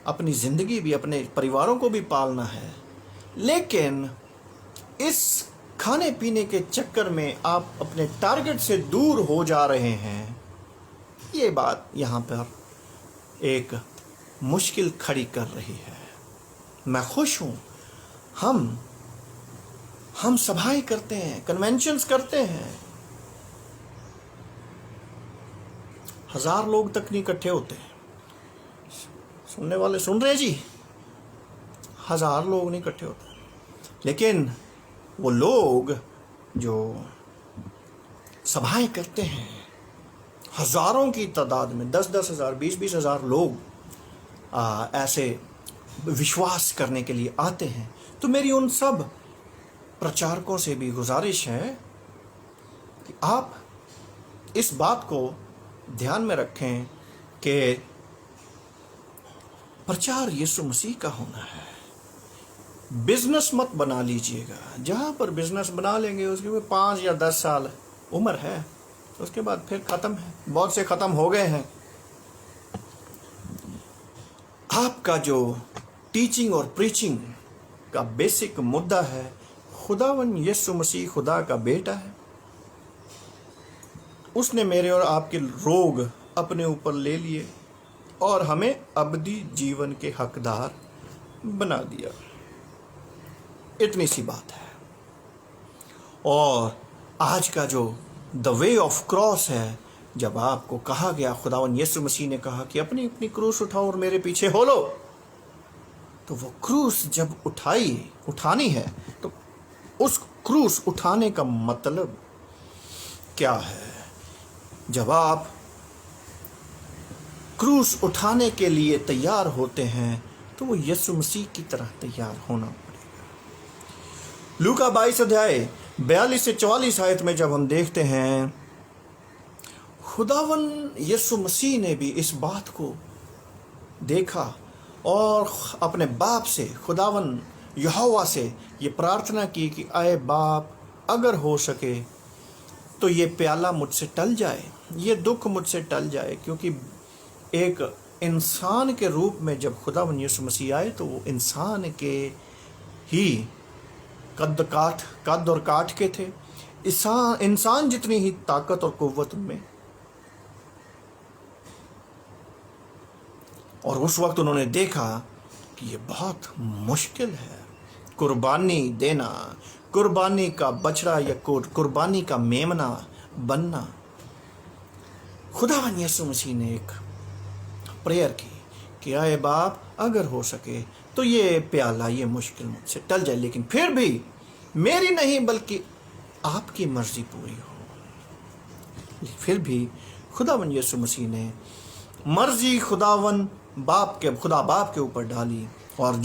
अपनी ज़िंदगी भी, अपने परिवारों को भी पालना है, लेकिन इस खाने पीने के चक्कर में आप अपने टारगेट से दूर हो जा रहे हैं। ये बात यहाँ पर एक मुश्किल खड़ी कर रही है। मैं खुश हूँ, हम सभाएं करते हैं, कन्वेंशंस करते हैं, 1000 लोग तक नहीं इकट्ठे होते। सुनने वाले सुन रहे जी, 1000 लोग नहीं इकट्ठे होते, लेकिन वो लोग जो सभाएं करते हैं, हज़ारों की तादाद में, 10-10 हज़ार, 20-20 हज़ार लोग ऐसे विश्वास करने के लिए आते हैं। तो मेरी उन सब प्रचारकों से भी गुजारिश है कि आप इस बात को ध्यान में रखें कि प्रचार यीशु मसीह का होना है। बिजनेस मत बना लीजिएगा। जहाँ पर बिजनेस बना लेंगे उसके बाद 5 या 10 साल उम्र है, उसके बाद फिर ख़त्म है। बहुत से ख़त्म हो गए हैं। आपका जो टीचिंग और प्रीचिंग का बेसिक मुद्दा है, खुदावन यीशु मसीह खुदा का बेटा है, उसने मेरे और आपके रोग अपने ऊपर ले लिए और हमें अबदी जीवन के हकदार बना दिया। इतनी सी बात है। और आज का जो द वे ऑफ क्रॉस है, जब आपको कहा गया, खुदावन यीशु मसीह ने कहा कि अपनी अपनी क्रूस उठाओ और मेरे पीछे हो लो, तो वो क्रूस जब उठानी है, तो उस क्रूस उठाने का मतलब क्या है? जब आप क्रूस उठाने के लिए तैयार होते हैं तो वो यीशु मसीह की तरह तैयार होना पड़ेगा। लूका 22 अध्याय 42 से 44 आयत में जब हम देखते हैं, खुदावन यीशु मसीह ने भी इस बात को देखा और अपने बाप से, खुदावन यहोवा से ये प्रार्थना की कि आए बाप, अगर हो सके तो ये प्याला मुझसे टल जाए, ये दुख मुझसे टल जाए। क्योंकि एक इंसान के रूप में जब खुदावन यीशु मसीह आए तो वो इंसान के ही कद और काठ के थे। इंसान जितनी ही ताकत और कुव्वत उनमें। और उस वक्त उन्होंने देखा कि ये बहुत मुश्किल है कुर्बानी देना, कुर्बानी का बछड़ा या कुर्बानी का मेमना बनना। खुदावन यीशु मसीह ने एक प्रेयर की कि आए बाप, अगर हो सके तो ये प्याला, ये मुश्किल मुझसे टल जाए, लेकिन फिर भी मेरी नहीं बल्कि आपकी मर्जी पूरी हो। फिर भी खुदावन यीशु मसीह ने मर्जी खुदा बाप के ऊपर डाली। और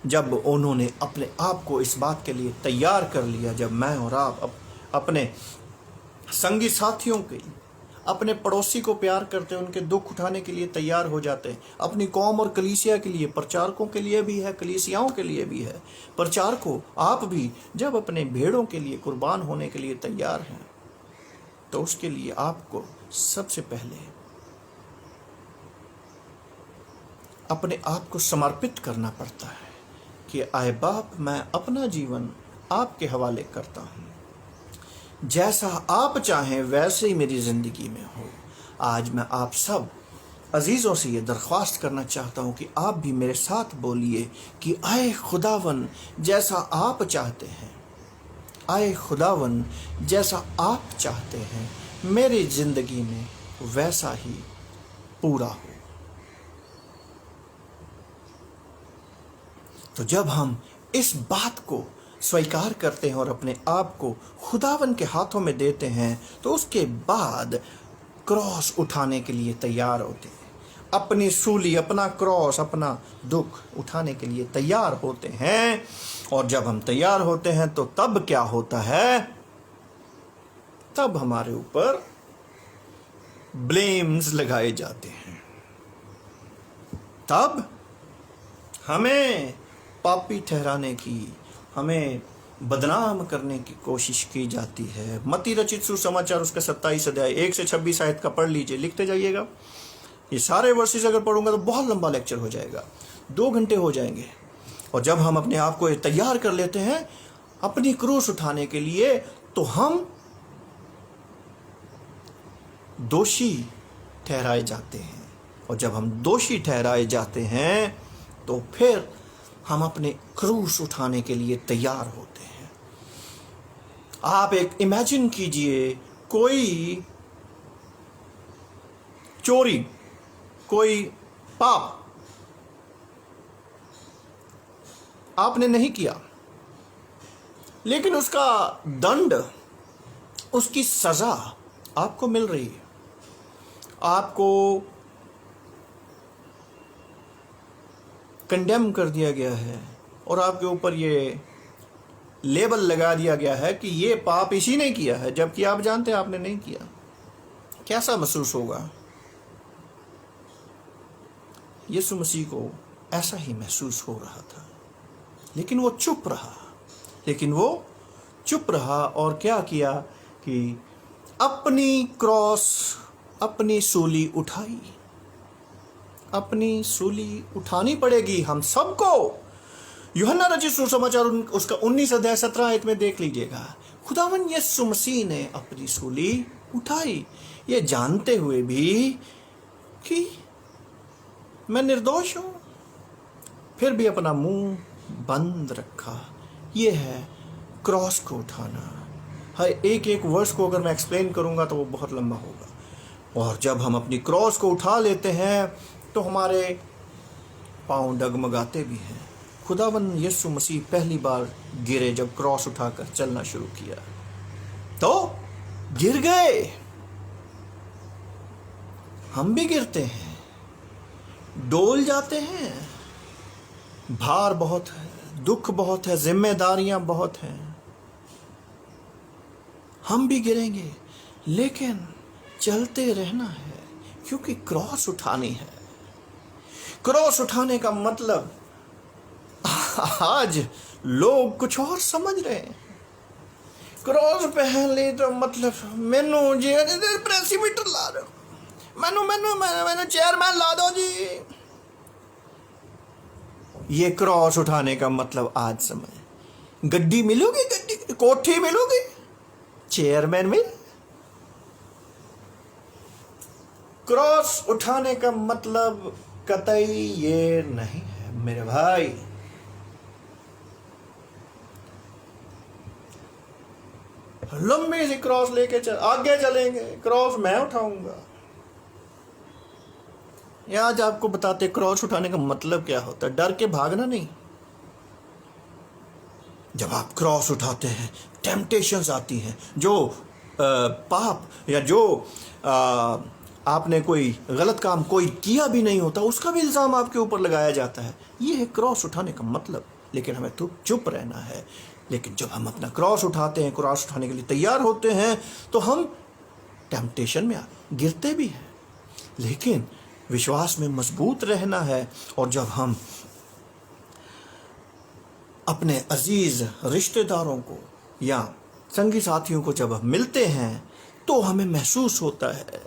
जब उन्होंने अपने आप को इस बात के लिए तैयार कर लिया, जब मैं और आप अपने संगी साथियों के लिए, अपने पड़ोसी को प्यार करते हैं, उनके दुख उठाने के लिए तैयार हो जाते हैं, अपनी कौम और कलीसिया के लिए, प्रचारकों के लिए भी है, कलीसियाओं के लिए भी है, प्रचारकों आप भी जब अपने भेड़ों के लिए कुर्बान होने के लिए तैयार हैं, तो उसके लिए आपको सबसे पहले अपने आप को समर्पित करना पड़ता है कि आए बाप, मैं अपना जीवन आपके हवाले करता हूँ, जैसा आप चाहें वैसे ही मेरी ज़िंदगी में हो। आज मैं आप सब अजीज़ों से ये दरख्वास्त करना चाहता हूँ कि आप भी मेरे साथ बोलिए कि आए खुदावन, जैसा आप चाहते हैं, आए खुदावन, जैसा आप चाहते हैं मेरी ज़िंदगी में वैसा ही पूरा हो। तो जब हम इस बात को स्वीकार करते हैं और अपने आप को खुदावन के हाथों में देते हैं, तो उसके बाद क्रॉस उठाने के लिए तैयार होते हैं, अपनी सूली, अपना क्रॉस, अपना दुख उठाने के लिए तैयार होते हैं। और जब हम तैयार होते हैं तो तब क्या होता है? तब हमारे ऊपर ब्लेम्स लगाए जाते हैं, तब हमें पापी ठहराने की, हमें बदनाम करने की कोशिश की जाती है। मत्ती रचित सुसमाचार उसका 27 अध्याय 1 से 26 आयत का पढ़ लीजिए, लिखते जाइएगा। ये सारे वर्सेस अगर पढ़ूंगा तो बहुत लंबा लेक्चर हो जाएगा, 2 घंटे हो जाएंगे। और जब हम अपने आप को तैयार कर लेते हैं अपनी क्रूस उठाने के लिए, तो हम दोषी ठहराए जाते हैं। और जब हम दोषी ठहराए जाते हैं तो फिर हम अपने क्रूस उठाने के लिए तैयार होते हैं। आप एक इमेजिन कीजिए, कोई चोरी, कोई पाप आपने नहीं किया, लेकिन उसका दंड, उसकी सजा आपको मिल रही है। आपको कंडेम कर दिया गया है और आपके ऊपर ये लेबल लगा दिया गया है कि ये पाप इसी ने किया है, जबकि आप जानते हैं आपने नहीं किया। कैसा महसूस होगा? यीशु मसीह को ऐसा ही महसूस हो रहा था, लेकिन वो चुप रहा और क्या किया कि अपनी क्रॉस, अपनी सूली उठाई। अपनी सूली उठानी पड़ेगी हम सबको। यूहन्ना रचित सुसमाचार उसका 19 अध्याय 17 आयत में देख लीजिएगा। खुदावन यीशु मसीह ने अपनी सूली उठाई, ये जानते हुए भी कि मैं निर्दोष हूं, फिर भी अपना मुंह बंद रखा। ये है क्रॉस को उठाना। हर एक वर्स को अगर मैं एक्सप्लेन करूंगा तो वो बहुत लंबा होगा। और जब हम अपनी क्रॉस को उठा लेते हैं तो हमारे पांव डगमगाते भी हैं, खुदावन यीशु मसीह पहली बार गिरे, जब क्रॉस उठाकर चलना शुरू किया तो गिर गए। हम भी गिरते हैं, डोल जाते हैं, भार बहुत है, दुख बहुत है, जिम्मेदारियां बहुत हैं, हम भी गिरेंगे, लेकिन चलते रहना है, क्योंकि क्रॉस उठानी है। क्रॉस उठाने का मतलब आज लोग कुछ और समझ रहे हैं। क्रॉस पहन ले तो मतलब मैनू जी प्रेसीमीटर ला दो, मैनू चेयरमैन ला दो जी। ये क्रॉस उठाने का मतलब आज समझ। गड्डी मिलोगी, गड्डी कोठी मिलोगी, चेयरमैन मिल। क्रॉस उठाने का मतलब कतई ये नहीं है मेरे भाई। लंबी सी क्रॉस लेके आगे चलेंगे, क्रॉस मैं उठाऊंगा। ये आज आपको बताते क्रॉस उठाने का मतलब क्या होता है। डर के भागना नहीं। जब आप क्रॉस उठाते हैं, टेम्पटेशंस आती हैं, जो पाप या जो आपने कोई गलत काम कोई किया भी नहीं होता, उसका भी इल्ज़ाम आपके ऊपर लगाया जाता है। ये है क्रॉस उठाने का मतलब। लेकिन हमें तो चुप रहना है। लेकिन जब हम अपना क्रॉस उठाते हैं, क्रॉस उठाने के लिए तैयार होते हैं, तो हम टेम्पटेशन में गिरते भी हैं, लेकिन विश्वास में मजबूत रहना है। और जब हम अपने अजीज रिश्तेदारों को या संगी साथियों को जब हम मिलते हैं, तो हमें महसूस होता है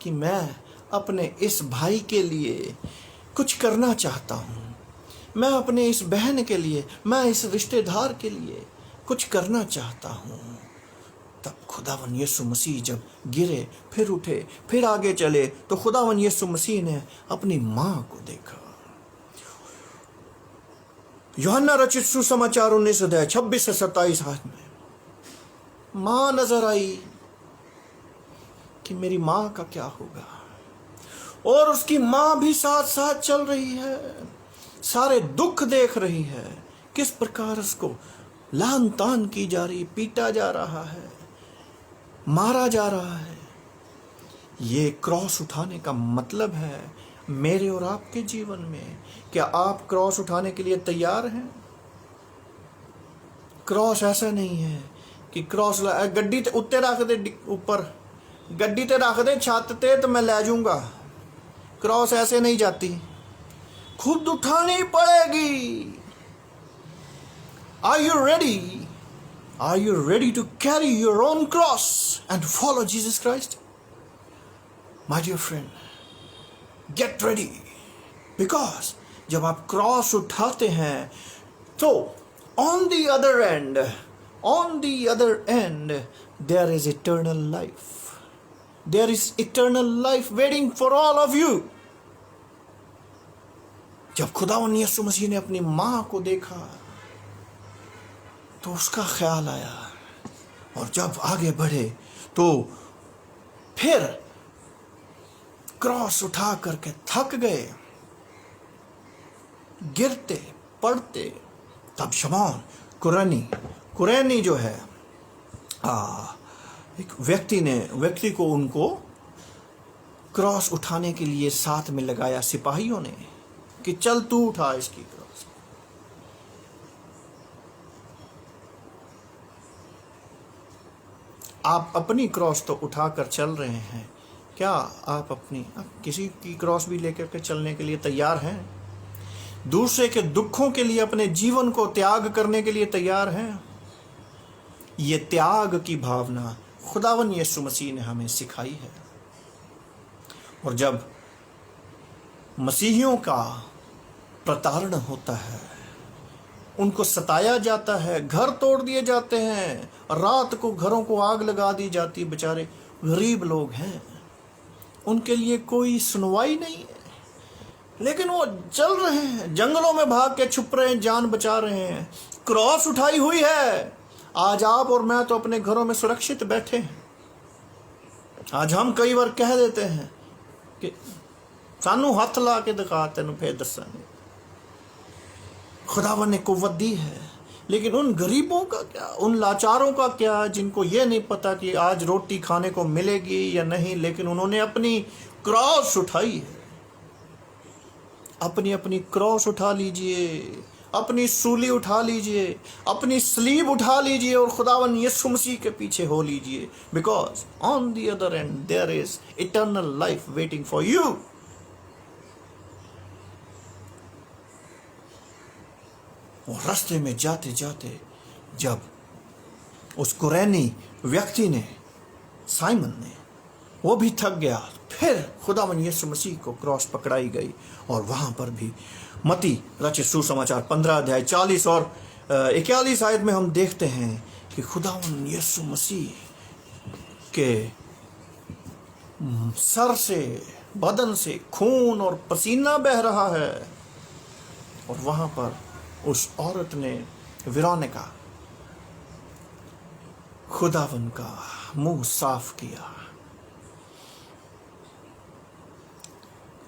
कि मैं अपने इस भाई के लिए कुछ करना चाहता हूँ, मैं अपने इस बहन के लिए, मैं इस रिश्तेदार के लिए कुछ करना चाहता हूँ। तब खुदावन यीशु मसीह जब गिरे, फिर उठे, फिर आगे चले, तो खुदावन यीशु मसीह ने अपनी माँ को देखा। यूहन्ना रचित सुसमाचार 19 अध्याय 26 से 27 आयत में माँ नजर आई कि मेरी माँ का क्या होगा। और उसकी माँ भी साथ साथ चल रही है, सारे दुख देख रही है, किस प्रकार उसको लान तान की जा रही, पीटा जा रहा है, मारा जा रहा है। ये क्रॉस उठाने का मतलब है मेरे और आपके जीवन में। क्या आप क्रॉस उठाने के लिए तैयार हैं? क्रॉस ऐसा नहीं है कि क्रॉस गड्डी ते उत्ते रख दे, ऊपर गड्डी ते रख दे छत ते, तो मैं ले जाऊंगा। क्रॉस ऐसे नहीं जाती, खुद उठानी पड़ेगी। Are you ready? Are you ready to carry your own cross and follow Jesus Christ? My dear friend, get ready. Because जब आप क्रॉस उठाते हैं, तो on the other end, there is eternal life. There is eternal life waiting for all of you. जब खुदावन यीशु मसीह ने अपनी माँ को देखा, तो उसका ख्याल आया, और जब आगे बढ़े तो फिर क्रॉस उठा करके थक गए, गिरते पड़ते। तब शमौन कुरैनी जो है, एक व्यक्ति को उनको क्रॉस उठाने के लिए साथ में लगाया सिपाहियों ने, कि चल तू उठा इसकी क्रॉस। आप अपनी क्रॉस तो उठाकर चल रहे हैं, क्या आप किसी की क्रॉस भी लेकर के चलने के लिए तैयार हैं? दूसरे के दुखों के लिए अपने जीवन को त्याग करने के लिए तैयार हैं? ये त्याग की भावना खुदावन यीशु मसीह ने हमें सिखाई है। और जब मसीहियों का प्रताड़ना होता है, उनको सताया जाता है, घर तोड़ दिए जाते हैं, रात को घरों को आग लगा दी जाती, बेचारे गरीब लोग हैं, उनके लिए कोई सुनवाई नहीं है, लेकिन वो चल रहे हैं, जंगलों में भाग के छुप रहे हैं, जान बचा रहे हैं, क्रॉस उठाई हुई है। आज आप और मैं तो अपने घरों में सुरक्षित बैठे हैं। आज हम कई बार कह देते हैं कि सानू हथ ला के दिखा, तेनू फिर दसांगे। खुदावन ने कुव्वत दी है, लेकिन उन गरीबों का क्या, उन लाचारों का क्या, जिनको ये नहीं पता कि आज रोटी खाने को मिलेगी या नहीं, लेकिन उन्होंने अपनी क्रॉस उठाई है। अपनी अपनी क्रॉस उठा लीजिए, अपनी सूली उठा लीजिए, अपनी स्लीब उठा लीजिए और खुदावन यीशु मसीह के पीछे हो लीजिए, because on the other end there is eternal life waiting for you. और रास्ते में जाते जाते जब उस कुरैनी व्यक्ति ने, साइमन ने, वो भी थक गया, फिर खुदावन यीशु मसीह को क्रॉस पकड़ाई गई। और वहां पर भी मत्ती रचित सुसमाचार 15 अध्याय 40 और 41 आयत में हम देखते हैं कि खुदावन यीशु मसीह के सर से, बदन से खून और पसीना बह रहा है। और वहां पर उस औरत ने, वेरोनिका, खुदावन का मुंह साफ किया,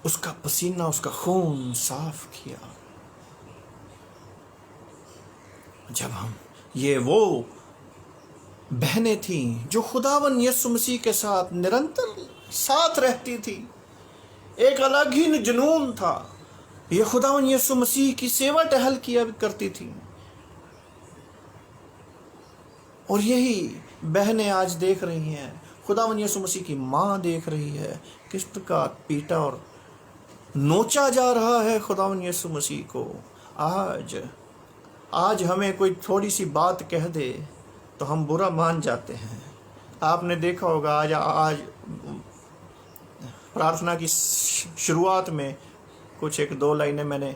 उसका पसीना, उसका खून साफ किया। जब हम, ये वो बहनें थीं जो खुदावन यीशु मसीह के साथ निरंतर साथ रहती थी, एक अलग ही जुनून था, ये खुदावन यीशु मसीह की सेवा टहल किया करती थी। और यही बहनें आज देख रही हैं, खुदावन यीशु मसीह की माँ देख रही है किस प्रकार पीटा और नोचा जा रहा है खुदावन यीशु मसीह को। आज हमें कोई थोड़ी सी बात कह दे तो हम बुरा मान जाते हैं। आपने देखा होगा आज प्रार्थना की शुरुआत में कुछ 1-2 लाइनें मैंने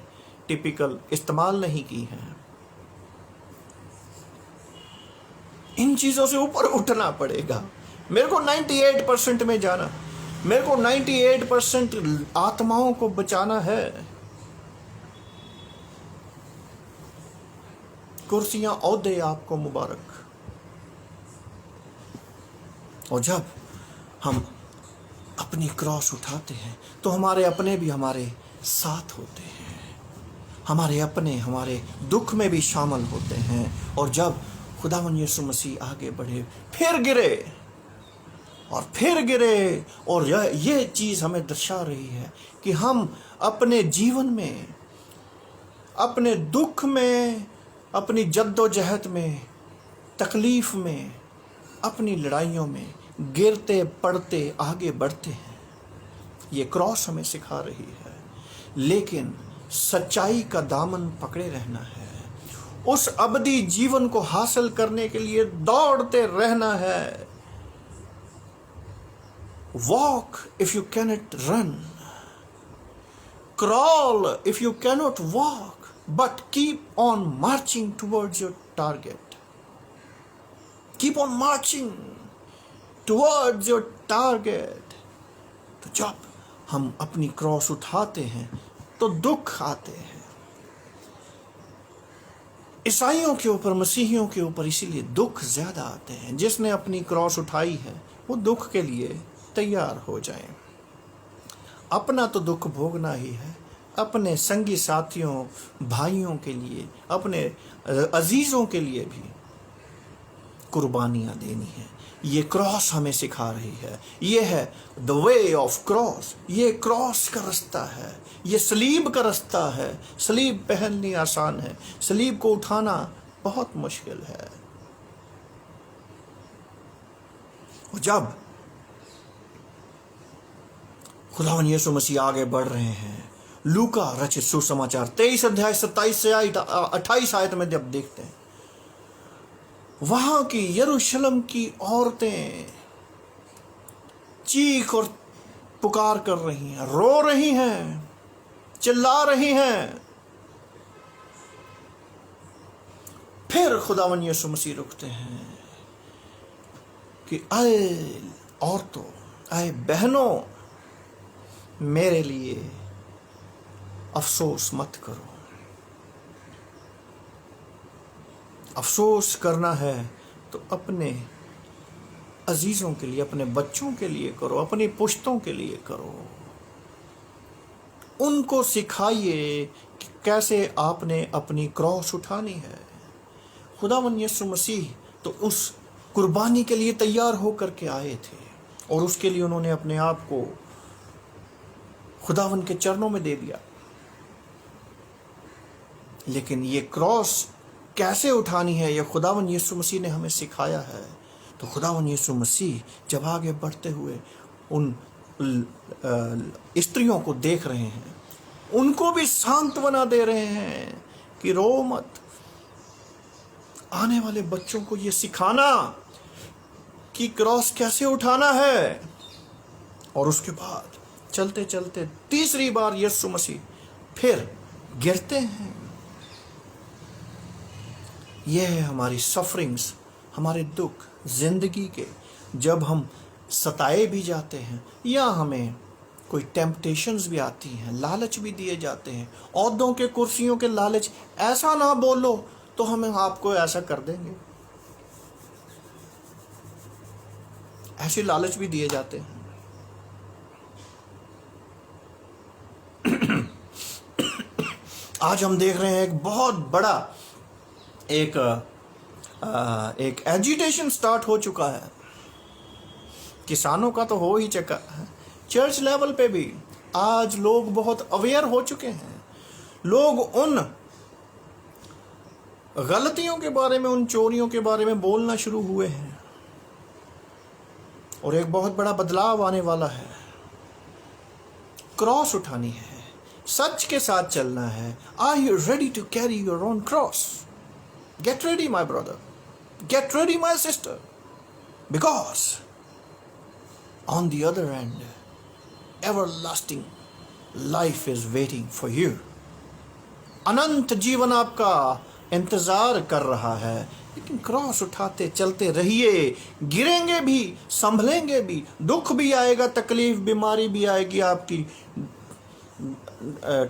टिपिकल इस्तेमाल नहीं की हैं। इन चीज़ों से ऊपर उठना पड़ेगा। मेरे को 98% में जाना, मेरे को 98% आत्माओं को बचाना है। कुर्सियां, औहदे आपको मुबारक। और जब हम अपनी क्रॉस उठाते हैं तो हमारे अपने भी हमारे साथ होते हैं, हमारे अपने हमारे दुख में भी शामिल होते हैं। और जब खुदावन यीशु मसीह आगे बढ़े, फिर गिरे और फिर गिरे, और ये चीज़ हमें दर्शा रही है कि हम अपने जीवन में, अपने दुख में, अपनी जद्दोजहद में, तकलीफ में, अपनी लड़ाइयों में गिरते पड़ते आगे बढ़ते हैं। ये क्रॉस हमें सिखा रही है, लेकिन सच्चाई का दामन पकड़े रहना है। उस अबदी जीवन को हासिल करने के लिए दौड़ते रहना है। Walk if you cannot run, crawl if you cannot walk, but keep on marching towards your target. Keep on marching towards your target. तो जब हम अपनी क्रॉस उठाते हैं तो दुख आते हैं, ईसाइयों के ऊपर, मसीहियों के ऊपर इसीलिए दुख ज्यादा आते हैं। जिसने अपनी क्रॉस उठाई है वो दुख के लिए तैयार हो जाए। अपना तो दुख भोगना ही है, अपने संगी साथियों, भाइयों के लिए, अपने अजीजों के लिए भी कुर्बानियां देनी है। ये क्रॉस हमें सिखा रही है। ये है द वे ऑफ क्रॉस। ये क्रॉस का रास्ता है, ये सलीब का रास्ता है। सलीब पहननी आसान है, सलीब को उठाना बहुत मुश्किल है। जब खुदावन यीशु मसीह आगे बढ़ रहे हैं, लूका रचित सुसमाचार 23 अध्याय 27 से 28 आयत में जब देखते हैं, वहां की यरूशलेम की औरतें चीख और पुकार कर रही हैं, रो रही हैं, चिल्ला रही हैं। फिर खुदावन यीशु मसीह रुकते हैं कि आए औरतों, आए बहनों, मेरे लिए अफसोस मत करो। अफसोस करना है तो अपने अजीजों के लिए, अपने बच्चों के लिए करो, अपनी पुश्तों के लिए करो। उनको सिखाइए कि कैसे आपने अपनी क्रॉस उठानी है। खुदावन यीशु मसीह तो उस कुर्बानी के लिए तैयार होकर के आए थे और उसके लिए उन्होंने अपने आप को खुदावन के चरणों में दे दिया। लेकिन ये क्रॉस कैसे उठानी है यह खुदावन यीशु मसीह ने हमें सिखाया है। तो खुदावन यीशु मसीह जब आगे बढ़ते हुए उन स्त्रियों को देख रहे हैं, उनको भी सांत्वना दे रहे हैं कि रो मत। आने वाले बच्चों को यह सिखाना कि क्रॉस कैसे उठाना है। और उसके बाद चलते चलते तीसरी बार यीशु मसीह फिर गिरते हैं। यह है हमारी सफरिंग्स, हमारे दुख जिंदगी के। जब हम सताए भी जाते हैं या हमें कोई टेम्पटेशंस भी आती हैं, लालच भी दिए जाते हैं, औहदों के कुर्सियों के लालच, ऐसा ना बोलो तो हमें आपको ऐसा कर देंगे, ऐसे लालच भी दिए जाते हैं। आज हम देख रहे हैं एक बहुत बड़ा एक एजिटेशन स्टार्ट हो चुका है। किसानों का तो हो ही चुका है, चर्च लेवल पे भी आज लोग बहुत अवेयर हो चुके हैं। लोग उन गलतियों के बारे में, उन चोरियों के बारे में बोलना शुरू हुए हैं और एक बहुत बड़ा बदलाव आने वाला है। क्रॉस उठानी है, सच के साथ चलना है। Are you ready to carry your own cross? Get ready, my brother. Get ready, my sister. Because on the other end, everlasting life is waiting for you. अनंत जीवन आपका इंतजार कर रहा है। लेकिन क्रॉस उठाते चलते रहिए। गिरेंगे भी, संभलेंगे भी, दुख भी आएगा, तकलीफ बीमारी भी आएगी, आपकी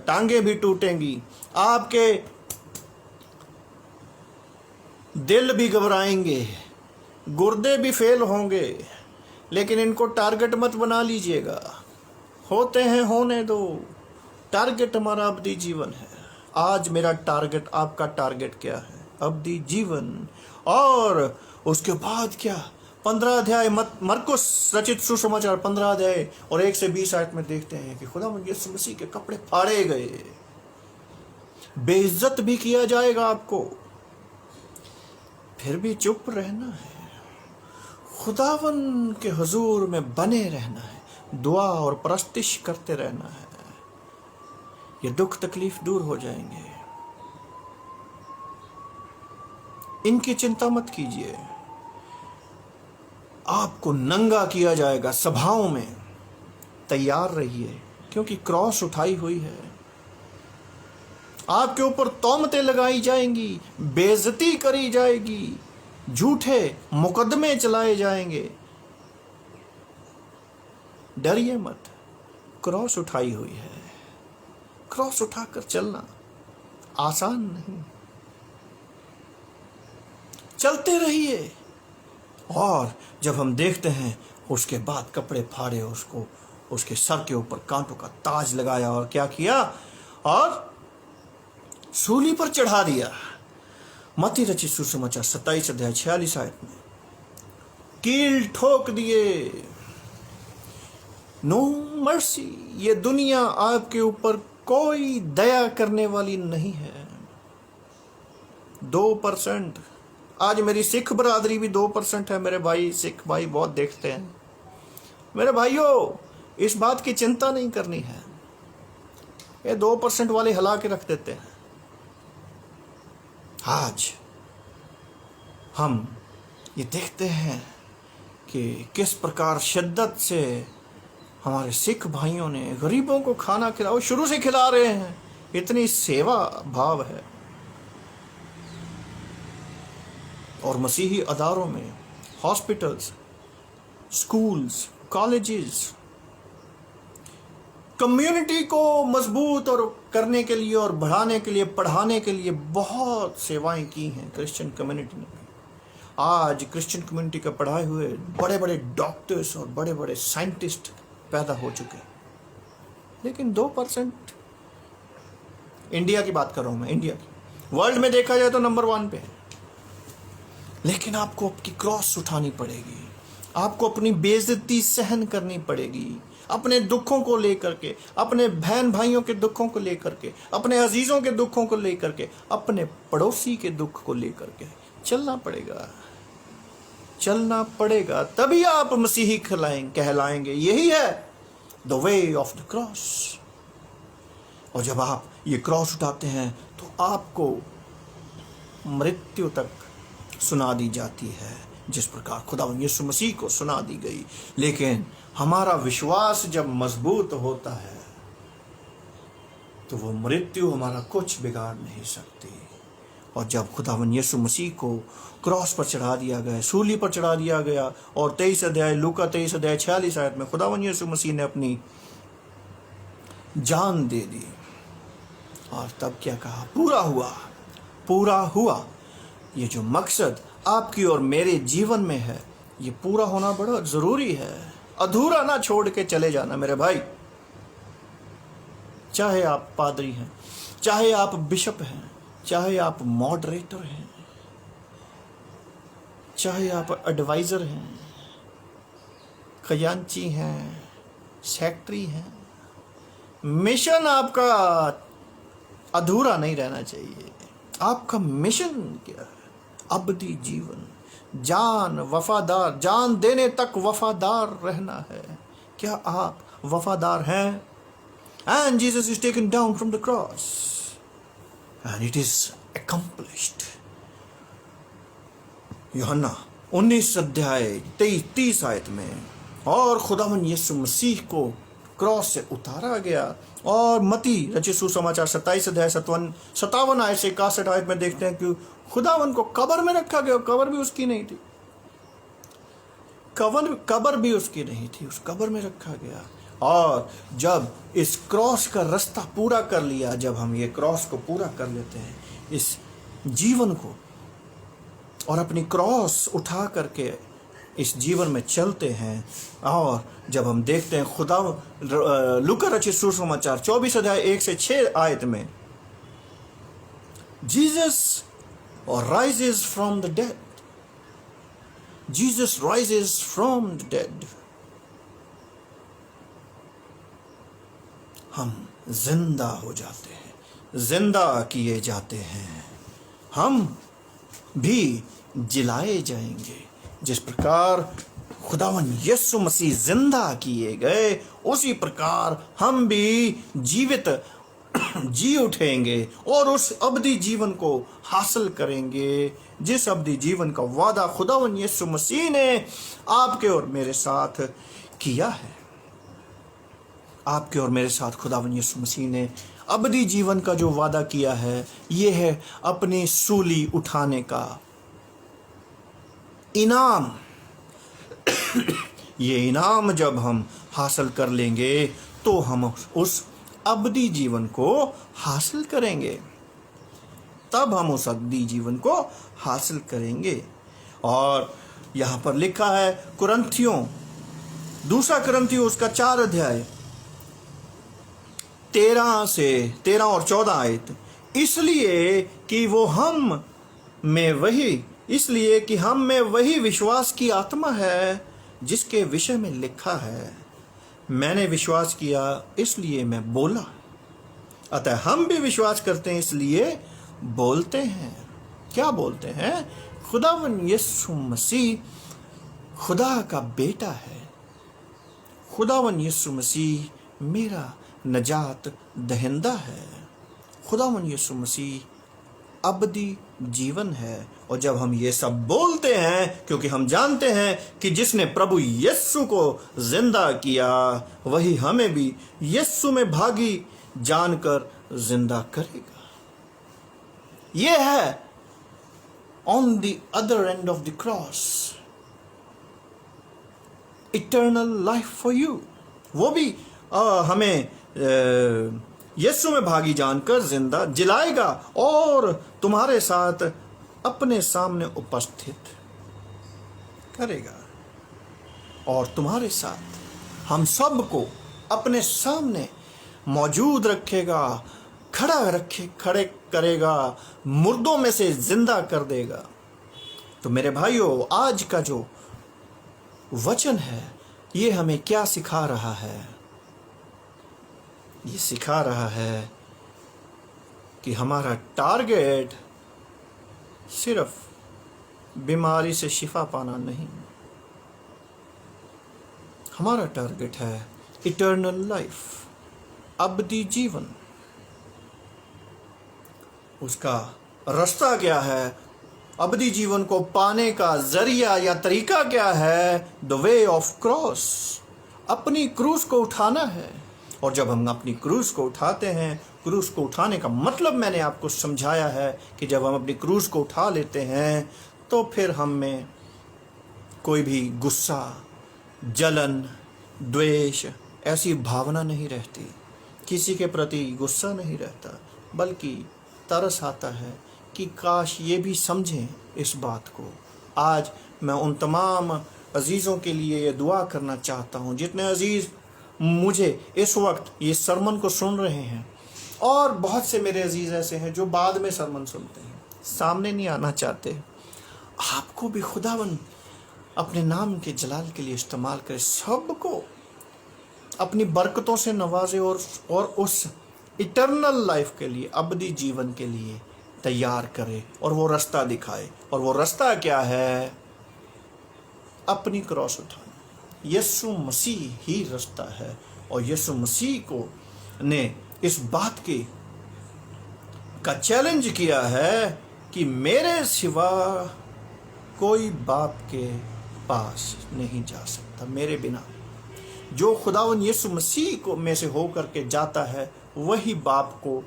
टांगे भी टूटेंगी, आपके दिल भी घबराएंगे, गुर्दे भी फेल होंगे। लेकिन इनको टारगेट मत बना लीजिएगा। होते हैं होने दो। टारगेट हमारा अवधि जीवन है। आज मेरा टारगेट, आपका टारगेट क्या है? अवधि जीवन। और उसके बाद क्या? 15 अध्याय मरकुस रचित सुसमाचार 15 अध्याय और 1 से 20 आयत में देखते हैं कि खुदावंद यीशु मसीह के कपड़े फाड़े गए, बेइज्जत भी किया जाएगा आपको, फिर भी चुप रहना है, खुदावन के हुजूर में बने रहना है, दुआ और प्रस्तिश करते रहना है। ये दुख तकलीफ दूर हो जाएंगे। इनकी चिंता मत कीजिए। आपको नंगा किया जाएगा सभाओं में, तैयार रहिए, क्योंकि क्रॉस उठाई हुई है। आपके ऊपर तौमतें लगाई जाएंगी, बेइज्जती करी जाएगी, झूठे मुकदमे चलाए जाएंगे। डरिए मत, क्रॉस उठाई हुई है। क्रॉस उठाकर चलना आसान नहीं। चलते रहिए। और जब हम देखते हैं उसके बाद कपड़े फाड़े, उसको उसके सर के ऊपर कांटों का ताज लगाया और क्या किया? और सूली पर चढ़ा दिया। मत्ती रचित सुसमाचार 27 अध्याय 46 आयत में कील ठोक दिए। No mercy. ये दुनिया आपके ऊपर कोई दया करने वाली नहीं है। 2%। आज मेरी सिख बरादरी भी 2% है। मेरे भाई सिख भाई बहुत देखते हैं। मेरे भाइयों, इस बात की चिंता नहीं करनी है। ये 2% वाले हिला के रख देते हैं। आज हम ये देखते हैं कि किस प्रकार शिद्दत से हमारे सिख भाइयों ने गरीबों को खाना खिलाओ, शुरू से खिला रहे हैं। इतनी सेवा भाव है। और मसीही अदारों में, हॉस्पिटल्स, स्कूल्स, कॉलेजेस, कम्युनिटी को मजबूत और करने के लिए और बढ़ाने के लिए, पढ़ाने के लिए बहुत सेवाएं की हैं क्रिश्चियन कम्युनिटी ने। आज क्रिश्चियन कम्युनिटी का पढ़ाए हुए बड़े बड़े डॉक्टर्स और बड़े बड़े साइंटिस्ट पैदा हो चुके हैं। लेकिन 2% इंडिया की बात कर रहा हूं मैं, इंडिया की। वर्ल्ड में देखा जाए तो नंबर 1 पे है। लेकिन आपको आपकी क्रॉस उठानी पड़ेगी, आपको अपनी बेइज्जती सहन करनी पड़ेगी, अपने दुखों को लेकर के, अपने बहन भाइयों के दुखों को लेकर के, अपने अजीजों के दुखों को लेकर के, अपने पड़ोसी के दुख को लेकर के चलना पड़ेगा, चलना पड़ेगा। तभी आप मसीही कहलाएंगे। यही है the way of the cross. और जब आप ये क्रॉस उठाते हैं तो आपको मृत्यु तक सुना दी जाती है, जिस प्रकार खुदावंद यीशु मसीह को सुना दी गई। लेकिन हमारा विश्वास जब मजबूत होता है तो वो मृत्यु हमारा कुछ बिगाड़ नहीं सकती। और जब खुदावंद यीशु मसीह को क्रॉस पर चढ़ा दिया गया, सूली पर चढ़ा दिया गया, और 23 अध्याय लूका 23 अध्याय 46 आयत में खुदावंद यीशु मसीह ने अपनी जान दे दी। और तब क्या कहा? पूरा हुआ, पूरा हुआ। ये जो मकसद आपकी और मेरे जीवन में है, ये पूरा होना बड़ा जरूरी है। अधूरा ना छोड़ के चले जाना मेरे भाई। चाहे आप पादरी हैं, चाहे आप बिशप हैं, चाहे आप मॉडरेटर हैं, चाहे आप एडवाइजर हैं, खजांची हैं, सेक्रेटरी हैं, मिशन आपका अधूरा नहीं रहना चाहिए। आपका मिशन क्या है? अबदी जीवन, जान वफादार, जान देने तक वफादार रहना है। क्या आप वफादार हैं? And Jesus is taken down from the cross and it is accomplished. यूहन्ना 19 अध्याय 30 आयत में, और खुदावंद यीशु मसीह को क्रॉस से उतारा गया। और मती रचित सुसमाचार 27 अध्याय 57 आयत से 61 आयत में देखते हैं कि खुदावंद को कब्र में रखा गया। कब्र भी उसकी नहीं थी, कब्र भी उसकी नहीं थी, उस कब्र में रखा गया। और जब इस क्रॉस का रास्ता पूरा कर लिया, जब हम ये क्रॉस को पूरा कर लेते हैं, इस जीवन को, और अपनी क्रॉस उठा करके इस जीवन में चलते हैं, और जब हम देखते हैं खुदा लूका रचित सुसमाचार 24 अध्याय 1 से 6 आयत में, Jesus rises from the dead. Jesus rises from the dead. हम जिंदा हो जाते हैं, जिंदा किए जाते हैं, हम भी जिलाए जाएंगे। जिस प्रकार खुदावंद यीशु मसीह जिंदा किए गए, उसी प्रकार हम भी जीवित जी उठेंगे और उस अबदी जीवन को हासिल करेंगे, जिस अबदी जीवन का वादा खुदावंद यीशु मसीह ने आपके और मेरे साथ किया है। आपके और मेरे साथ खुदावंद यीशु मसीह ने अबदी जीवन का जो वादा किया है, ये है अपनी सूली उठाने का इनाम। ये इनाम जब हम हासिल कर लेंगे तो हम उस अबदी जीवन को हासिल करेंगे, तब हम उस अबदी जीवन को हासिल करेंगे। और यहां पर लिखा है कुरिन्थियों, 2 कुरिन्थियों उसका 4 अध्याय 13 और 14 आयत, इसलिए कि हम में वही विश्वास की आत्मा है जिसके विषय में लिखा है, मैंने विश्वास किया इसलिए मैं बोला। अतः हम भी विश्वास करते हैं इसलिए बोलते हैं। क्या बोलते हैं? खुदावंद यीशु मसीह खुदा का बेटा है। खुदावंद यीशु मसीह मेरा नजात दहिंदा है। खुदावंद यीशु मसीह अबदी जीवन है। और जब हम ये सब बोलते हैं, क्योंकि हम जानते हैं कि जिसने प्रभु यीशु को जिंदा किया, वही हमें भी यीशु में भागी जानकर जिंदा करेगा। ये है on the other end of the cross eternal life for you. वो भी हमें यीशु में भागी जानकर जिंदा जिलाएगा और तुम्हारे साथ अपने सामने उपस्थित करेगा, और तुम्हारे साथ हम सबको अपने सामने मौजूद रखेगा खड़े करेगा, मुर्दों में से जिंदा कर देगा। तो मेरे भाइयों, आज का जो वचन है ये हमें क्या सिखा रहा है? ये सिखा रहा है कि हमारा टारगेट सिर्फ बीमारी से शिफा पाना नहीं, हमारा टारगेट है इटर्नल लाइफ, अबदी जीवन। उसका रास्ता क्या है? अबदी जीवन को पाने का जरिया या तरीका क्या है? द वे ऑफ क्रॉस, अपनी क्रूस को उठाना है। और जब हम अपनी क्रूस को उठाते हैं, क्रूस को उठाने का मतलब मैंने आपको समझाया है कि जब हम अपनी क्रूस को उठा लेते हैं तो फिर हम में कोई भी गुस्सा, जलन, द्वेष ऐसी भावना नहीं रहती, किसी के प्रति गुस्सा नहीं रहता, बल्कि तरस आता है कि काश ये भी समझें इस बात को। आज मैं उन तमाम अजीज़ों के लिए ये दुआ करना चाहता हूँ जितने अजीज़ मुझे इस वक्त ये सरमन को सुन रहे हैं, और बहुत से मेरे अजीज़ ऐसे हैं जो बाद में सरमन सुनते हैं, सामने नहीं आना चाहते। आपको भी खुदावन अपने नाम के जलाल के लिए इस्तेमाल करे, सबको अपनी बरकतों से नवाजे और उस इटर्नल लाइफ के लिए, अबदी जीवन के लिए तैयार करे और वो रास्ता दिखाए। और वो रास्ता क्या है? अपनी क्रॉस उठाना। यीशु मसीह ही रास्ता है। और यीशु मसीह को ने इस बात का चैलेंज किया है कि मेरे सिवा कोई बाप के पास नहीं जा सकता, मेरे बिना। जो खुदावन यीशु मसीह को में से होकर के जाता है वही बाप को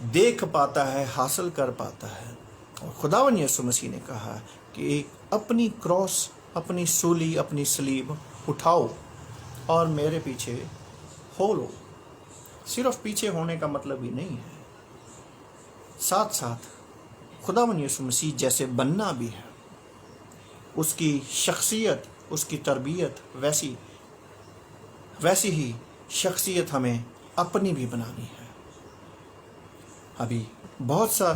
देख पाता है, हासिल कर पाता है। और खुदावन यीशु मसीह ने कहा कि अपनी क्रॉस, अपनी सूली, अपनी सलीब उठाओ और मेरे पीछे हो लो। सिर्फ पीछे होने का मतलब ही नहीं है, साथ साथ खुदावन यीशु मसीह जैसे बनना भी है। उसकी शख्सियत, उसकी तरबियत वैसी ही शख्सियत हमें अपनी भी बनानी है। अभी बहुत सा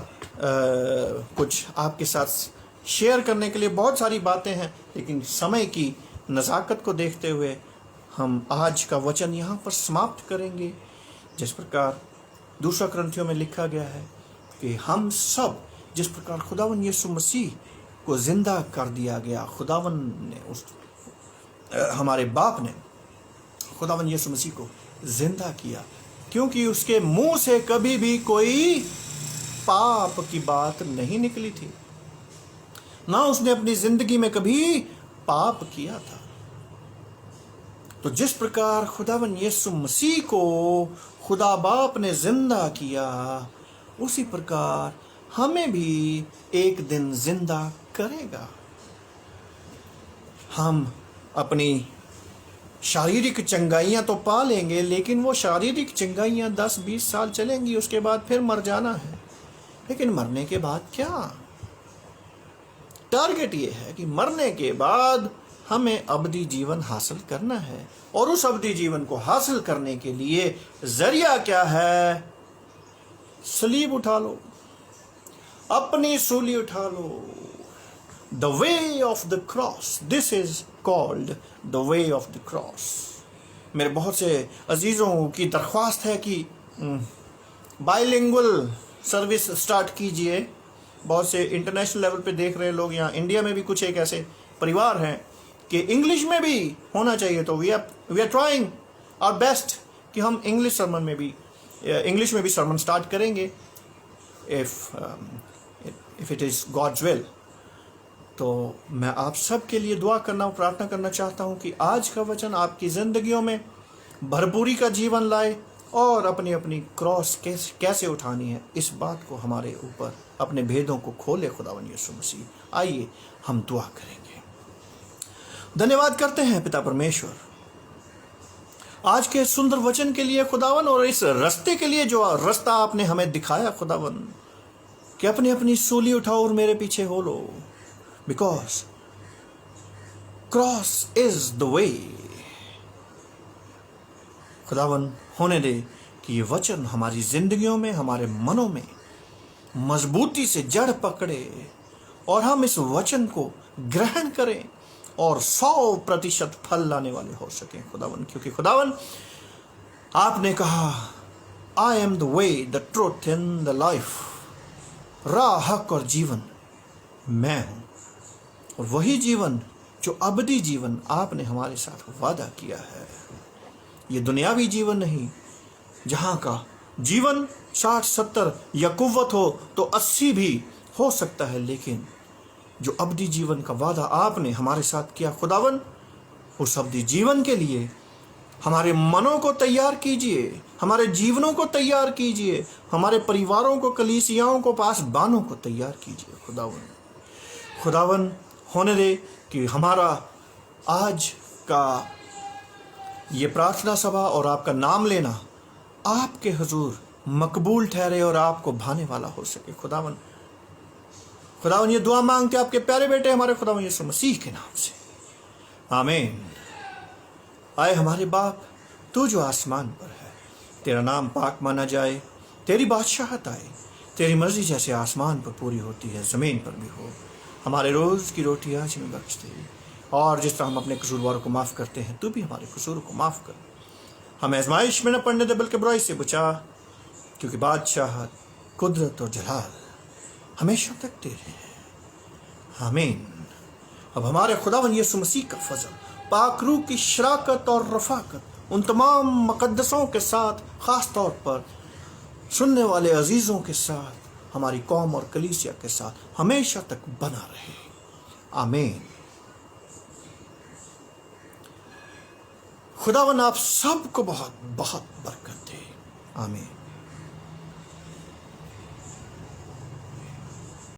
कुछ आपके साथ शेयर करने के लिए बहुत सारी बातें हैं, लेकिन समय की नज़ाकत को देखते हुए हम आज का वचन यहाँ पर समाप्त करेंगे। जिस प्रकार दूसरा ग्रंथियों में लिखा गया है कि हम सब जिस प्रकार खुदावन यीशु मसीह को जिंदा कर दिया गया, खुदावन ने हमारे बाप ने खुदावन यीशु मसीह को जिंदा किया, क्योंकि उसके मुंह से कभी भी कोई पाप की बात नहीं निकली थी, ना उसने अपनी जिंदगी में कभी पाप किया था। तो जिस प्रकार खुदावन यीशु मसीह को खुदा बाप ने जिंदा किया, उसी प्रकार हमें भी एक दिन जिंदा करेगा। हम अपनी शारीरिक चंगाइयाँ तो पा लेंगे, लेकिन वो शारीरिक चंगाइयाँ 10-20 साल चलेंगी, उसके बाद फिर मर जाना है। लेकिन मरने के बाद क्या? टारगेट ये है कि मरने के बाद हमें अबदी जीवन हासिल करना है। और उस अबदी जीवन को हासिल करने के लिए जरिया क्या है? सलीब उठा लो, अपनी सूली उठा लो। The way of the cross, this is called the way of the cross. मेरे बहुत से अजीज़ों की दरख्वास्त है कि बाइलिंगुअल सर्विस स्टार्ट कीजिए। बहुत से इंटरनेशनल लेवल पे देख रहे लोग, यहाँ इंडिया में भी कुछ एक ऐसे परिवार हैं कि इंग्लिश में भी होना चाहिए। तो we are trying our best कि हम इंग्लिश सर्मन में भी, इंग्लिश में भी सर्मन स्टार्ट करेंगे, if it is God's will. तो मैं आप सब के लिए दुआ करना, प्रार्थना करना चाहता हूँ कि आज का वचन आपकी ज़िंदगियों में भरपूरी का जीवन लाए और अपनी अपनी क्रॉस कैसे उठानी है, इस बात को हमारे ऊपर अपने भेदों को खोले खुदावन यीशु मसीह। आइए हम दुआ करेंगे। धन्यवाद करते हैं पिता परमेश्वर आज के सुंदर वचन के लिए खुदावन, और इस रास्ते के लिए जो रास्ता आपने हमें दिखाया खुदावन, कि अपनी अपनी सूली उठाओ और मेरे पीछे हो लो, because cross is the way. खुदावन होने दे कि ये वचन हमारी जिंदगियों में, हमारे मनों में मजबूती से जड़ पकड़े और हम इस वचन को ग्रहण करें और 100% फल लाने वाले हो सकें खुदावन। क्योंकि खुदावन आपने कहा, I am the way, the truth and the life, राह, हक और जीवन मैं हूं। और वही जीवन जो अबदी जीवन आपने हमारे साथ वादा किया है, ये दुनियावी जीवन नहीं जहां का जीवन 60-70 या कुव्वत हो तो 80 भी हो सकता है, लेकिन जो अबदी जीवन का वादा आपने हमारे साथ किया खुदावन, उस अबदी जीवन के लिए हमारे मनों को तैयार कीजिए, हमारे जीवनों को तैयार कीजिए, हमारे परिवारों को, कलीसियाओं को, पासबानों को तैयार कीजिए खुदावन। खुदावन होने दे कि हमारा आज का ये प्रार्थना सभा और आपका नाम लेना आपके हुजूर मकबूल ठहरे और आपको भाने वाला हो सके खुदावन। खुदावन ये दुआ मांगते आपके प्यारे बेटे हमारे खुदावन यीशु मसीह के नाम से, आमीन। आए हमारे बाप, तू जो आसमान पर है, तेरा नाम पाक माना जाए, तेरी बादशाहत आए, तेरी मर्जी जैसे आसमान पर पूरी होती है ज़मीन पर भी हो। हमारे रोज़ की रोटी आज हमें बख्श दे, और जिस तरह हम अपने कसूरवारों को माफ़ करते हैं, तू भी हमारे कसूरों को माफ़ कर। हमें आजमाइश में न पड़ने दे, बल्कि बुराई से बचा, क्योंकि बादशाहत, कुदरत और जलाल हमेशा तक तेरे हैं, आमीन। अब हमारे खुदावन यीशु मसीह का फजल, पाक रूह की शराकत और रफ़ाकत उन तमाम मुक़द्दसों के साथ, ख़ास तौर पर सुनने वाले अजीज़ों के साथ, हमारी कौम और कलीसिया के साथ हमेशा तक बना रहे, आमीन। खुदावन आप सबको बहुत बहुत बरकत दे, आमीन।